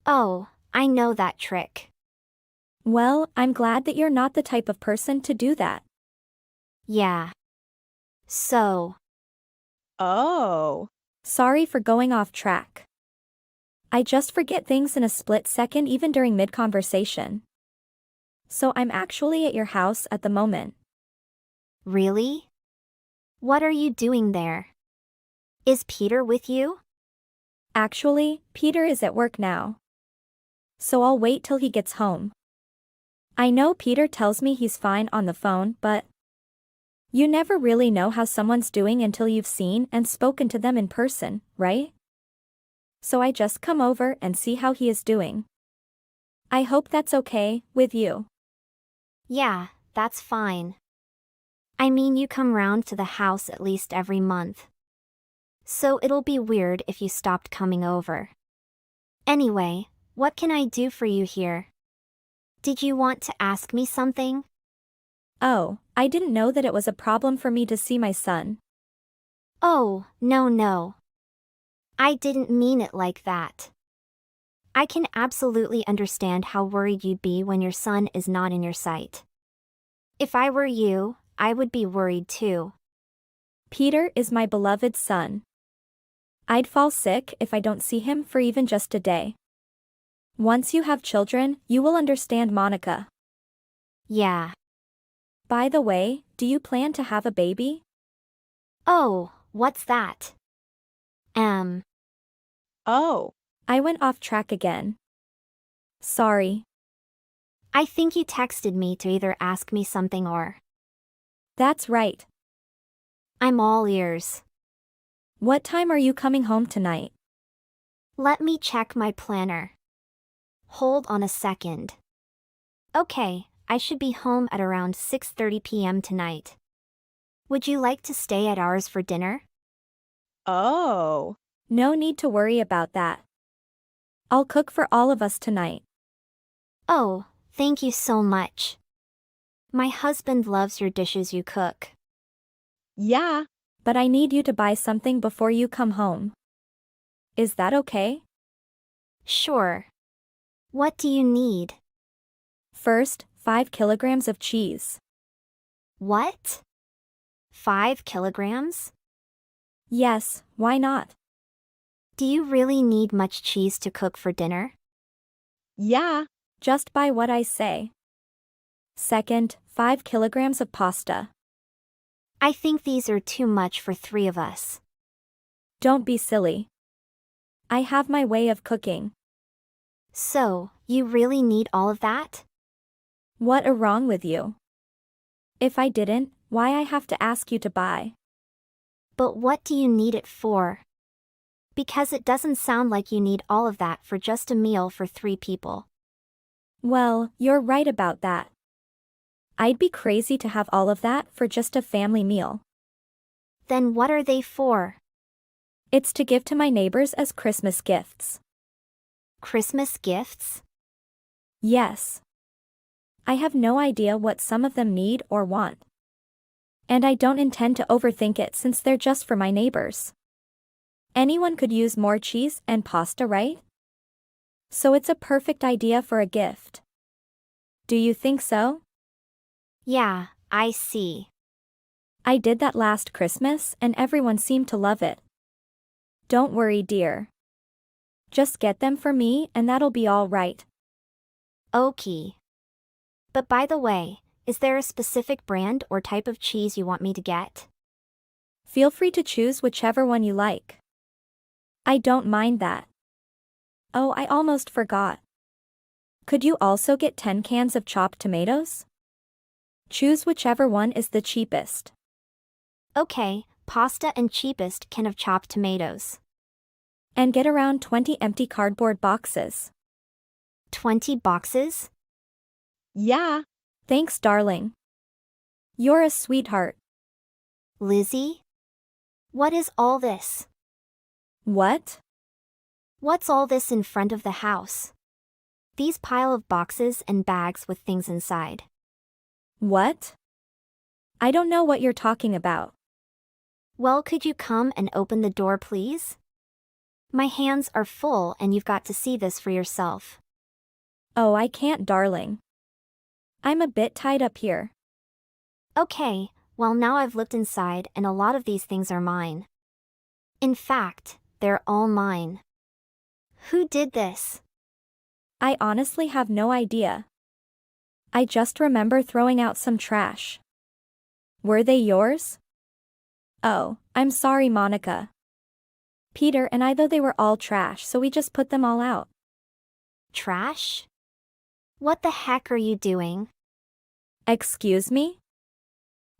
Oh, I know that trick. Well, I'm glad that you're not the type of person to do that. Yeah. So, oh, Sorry for going off track. I just forget things in a split second even during mid-conversation. So I'm actually at your house at the moment. really? What are you doing there? Is Peter with you? Actually, Peter is at work now. So I'll wait till he gets home. I know Peter tells me he's fine on the phone, but You never really know how someone's doing until you've seen and spoken to them in person, right? So I just come over and see how he is doing. I hope that's okay with you. Yeah, that's fine. I mean, you come round to the house at least every month. So it'll be weird if you stopped coming over. Anyway, what can I do for you here? Did you want to ask me something? Oh, I didn't know that it was a problem for me to see my son. Oh, no. I didn't mean it like that. I can absolutely understand how worried you'd be when your son is not in your sight. If I were you, I would be worried too. Peter is my beloved son. I'd fall sick if I don't see him for even just a day. Once you have children, you will understand, Monica. Yeah. By the way, do you plan to have a baby? Oh, what's that? Oh. I went off track again. Sorry. I think you texted me to either ask me something or... That's right. I'm all ears. What time are you coming home tonight? Let me check my planner. Hold on a second. Okay, I should be home at around 6:30 p.m. tonight. Would you like to stay at ours for dinner? Oh. No need to worry about that. I'll cook for all of us tonight. Oh, thank you so much. My husband loves your dishes you cook. Yeah. But I need you to buy something before you come home. Is that okay? Sure. What do you need? First, 5 kilograms of cheese. What? 5 kilograms? Yes, why not? Do you really need much cheese to cook for dinner? Yeah. Just buy what I say. Second, 5 kilograms of pasta. I think these are too much for 3 of us. Don't be silly. I have my way of cooking. So, you really need all of that? What are wrong with you? If I didn't, why I have to ask you to buy? But what do you need it for? Because it doesn't sound like you need all of that for just a meal for 3 people. Well, you're right about that. I'd be crazy to have all of that for just a family meal. Then what are they for? It's to give to my neighbors as Christmas gifts. Christmas gifts? Yes. I have no idea what some of them need or want. And I don't intend to overthink it since they're just for my neighbors. Anyone could use more cheese and pasta, right? So it's a perfect idea for a gift. Do you think so? Yeah, I see. I did that last Christmas and everyone seemed to love it. Don't worry, dear. Just get them for me and that'll be all right. Okay. But by the way, is there a specific brand or type of cheese you want me to get? Feel free to choose whichever one you like. I don't mind that. Oh, I almost forgot. Could you also get 10 cans of chopped tomatoes? Choose whichever one is the cheapest. Okay, pasta and cheapest can of chopped tomatoes. And get around 20 empty cardboard boxes. 20 boxes? Yeah. Thanks, darling. You're a sweetheart. Lizzie? What is all this? What? What's all this in front of the house? These pile of boxes and bags with things inside. What? I don't know what you're talking about. Well, could you come and open the door, please? My hands are full and you've got to see this for yourself. Oh, I can't, darling. I'm a bit tied up here. Okay, well now I've looked inside and a lot of these things are mine. In fact, they're all mine. Who did this? I honestly have no idea. I just remember throwing out some trash. Were they yours? Oh, I'm sorry, Monica. Peter and I thought they were all trash, so we just put them all out. Trash? What the heck are you doing? Excuse me?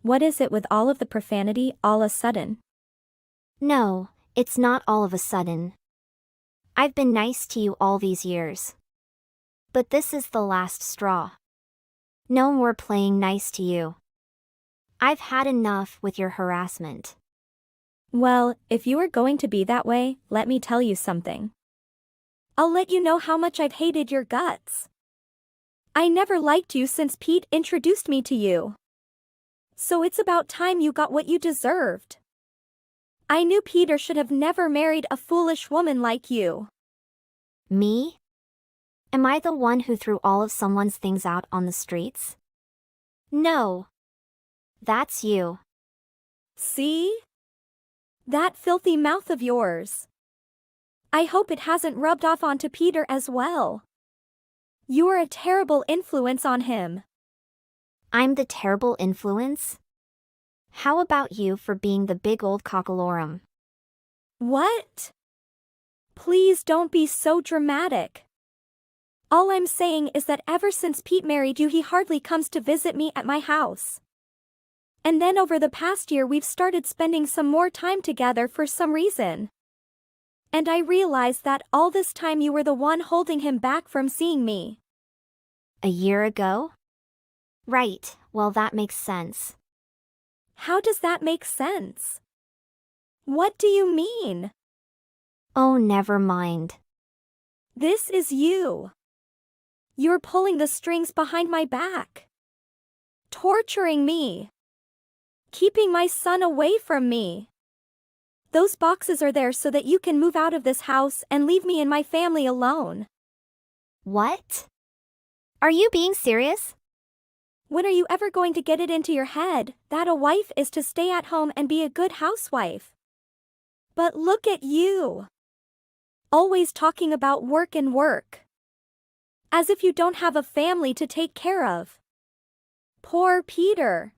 What is it with all of the profanity all a sudden? No, it's not all of a sudden. I've been nice to you all these years. But this is the last straw. No more playing nice to you. I've had enough with your harassment. Well, if you are going to be that way, let me tell you something. I'll let you know how much I've hated your guts. I never liked you since Pete introduced me to you. So it's about time you got what you deserved. I knew Peter should have never married a foolish woman like you. Me? Am I the one who threw all of someone's things out on the streets? No. That's you. See? That filthy mouth of yours. I hope it hasn't rubbed off onto Peter as well. You are a terrible influence on him. I'm the terrible influence? How about you for being the big old cockalorum? What? Please don't be so dramatic. All I'm saying is that ever since Pete married you, he hardly comes to visit me at my house. And then over the past year we've started spending some more time together for some reason. And I realized that all this time you were the one holding him back from seeing me. A year ago? Right, well that makes sense. How does that make sense? What do you mean? Oh, never mind. This is you. You're pulling the strings behind my back. Torturing me. Keeping my son away from me. Those boxes are there so that you can move out of this house and leave me and my family alone. What? Are you being serious? When are you ever going to get it into your head that a wife is to stay at home and be a good housewife? But look at you. Always talking about work and work. As if you don't have a family to take care of. Poor Peter.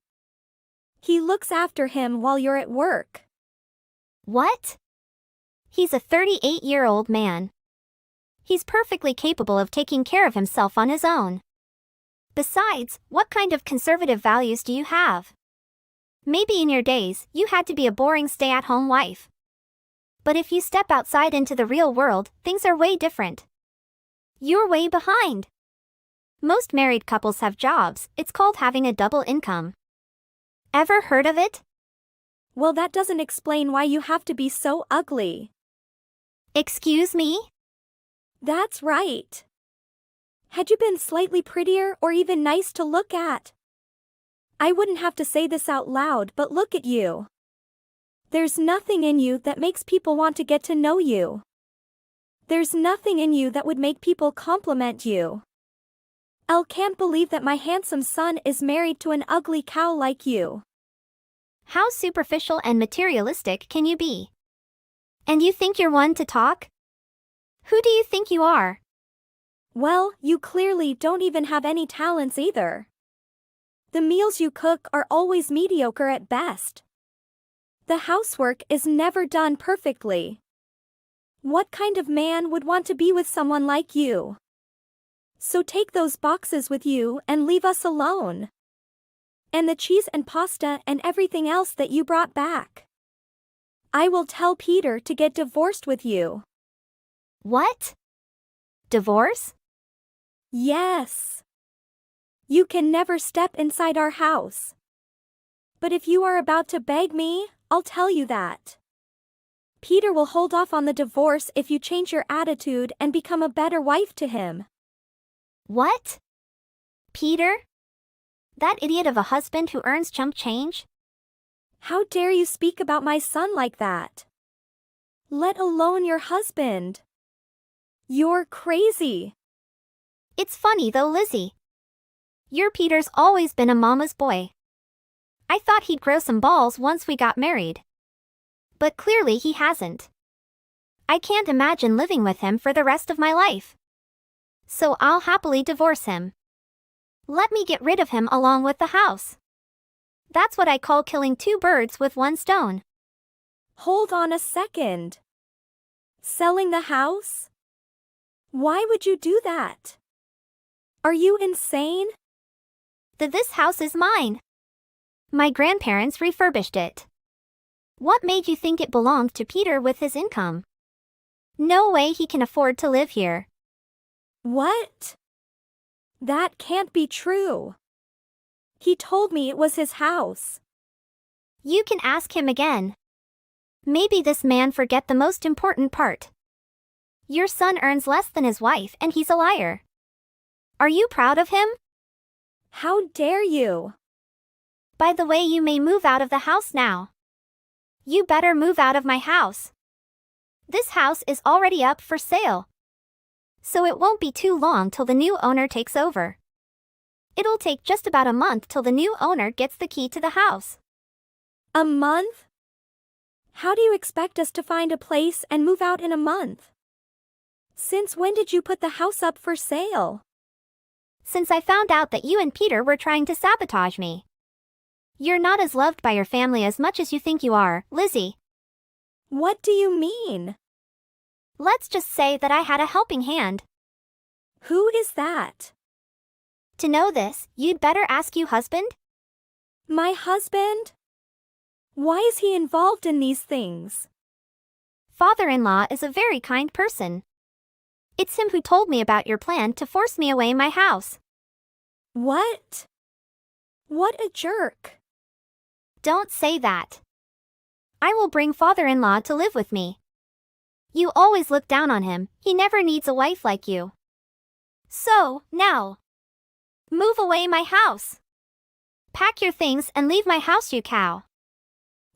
He looks after him while you're at work. What? He's a 38-year-old man. He's perfectly capable of taking care of himself on his own. Besides, what kind of conservative values do you have? Maybe in your days, you had to be a boring stay-at-home wife. But if you step outside into the real world, things are way different. You're way behind. Most married couples have jobs. It's called having a double income. Ever heard of it? Well, that doesn't explain why you have to be so ugly. Excuse me? That's right. Had you been slightly prettier or even nice to look at? I wouldn't have to say this out loud, but look at you. There's nothing in you that makes people want to get to know you. There's nothing in you that would make people compliment you. Elle can't believe that my handsome son is married to an ugly cow like you. How superficial and materialistic can you be? And you think you're one to talk? Who do you think you are? Well, you clearly don't even have any talents either. The meals you cook are always mediocre at best. The housework is never done perfectly. What kind of man would want to be with someone like you? So take those boxes with you and leave us alone. And the cheese and pasta and everything else that you brought back. I will tell Peter to get divorced with you. What? Divorce? Yes. You can never step inside our house. But if you are about to beg me, I'll tell you that. Peter will hold off on the divorce if you change your attitude and become a better wife to him. What? Peter? That idiot of a husband who earns chump change? How dare you speak about my son like that? Let alone your husband. You're crazy. It's funny though, Lizzie. Your Peter's always been a mama's boy. I thought he'd grow some balls once we got married. But clearly he hasn't. I can't imagine living with him for the rest of my life. So I'll happily divorce him. Let me get rid of him along with the house. That's what I call killing two birds with one stone. Hold on a second. Selling the house? Why would you do that? Are you insane? This house is mine. My grandparents refurbished it. What made you think it belonged to Peter with his income? No way he can afford to live here. What? That can't be true. He told me it was his house. You can ask him again. Maybe this man forget the most important part. Your son earns less than his wife and he's a liar. Are you proud of him? How dare you? By the way, you may move out of the house now. You better move out of my house. This house is already up for sale. So it won't be too long till the new owner takes over. It'll take just about a month till the new owner gets the key to the house. A month? How do you expect us to find a place and move out in a month? Since when did you put the house up for sale? Since I found out that you and Peter were trying to sabotage me. You're not as loved by your family as much as you think you are, Lizzie. What do you mean? Let's just say that I had a helping hand. Who is that? To know this, you'd better ask your husband. My husband? Why is he involved in these things? Father-in-law is a very kind person. It's him who told me about your plan to force me away my house. What? What a jerk. Don't say that. I will bring father-in-law to live with me. You always look down on him, he never needs a wife like you. So, now. Move away my house. Pack your things and leave my house, you cow.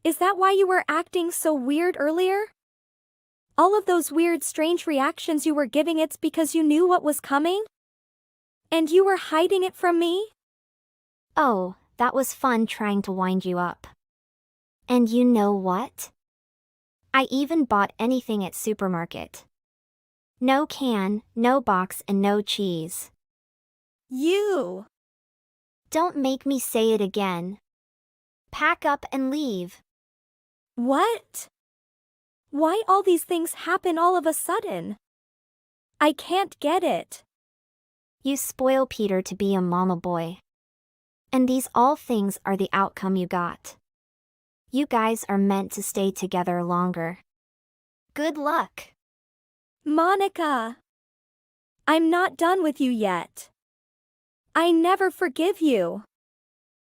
Is that why you were acting so weird earlier? All of those weird, strange reactions you were giving, it's because you knew what was coming? And you were hiding it from me? Oh, that was fun trying to wind you up. And you know what? I even bought anything at supermarket. No can, no box, and no cheese. You! Don't make me say it again. Pack up and leave. What? Why all these things happen all of a sudden? I can't get it. You spoil Peter to be a mama boy. And these all things are the outcome you got. You guys are meant to stay together longer. Good luck. Monica! I'm not done with you yet. I never forgive you.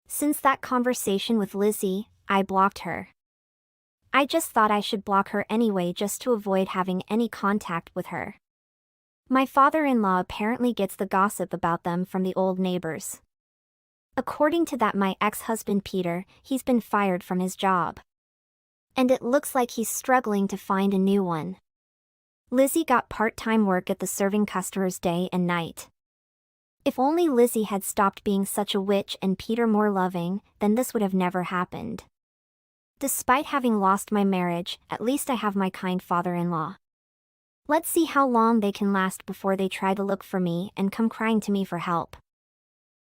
Since that conversation with Lizzie, I blocked her. I just thought I should block her anyway just to avoid having any contact with her. My father-in-law apparently gets the gossip about them from the old neighbors. According to that, my ex-husband Peter, he's been fired from his job. And it looks like he's struggling to find a new one. Lizzie got part-time work at the serving customers day and night. If only Lizzie had stopped being such a witch and Peter more loving, then this would have never happened. Despite having lost my marriage, at least I have my kind father-in-law. Let's see how long they can last before they try to look for me and come crying to me for help.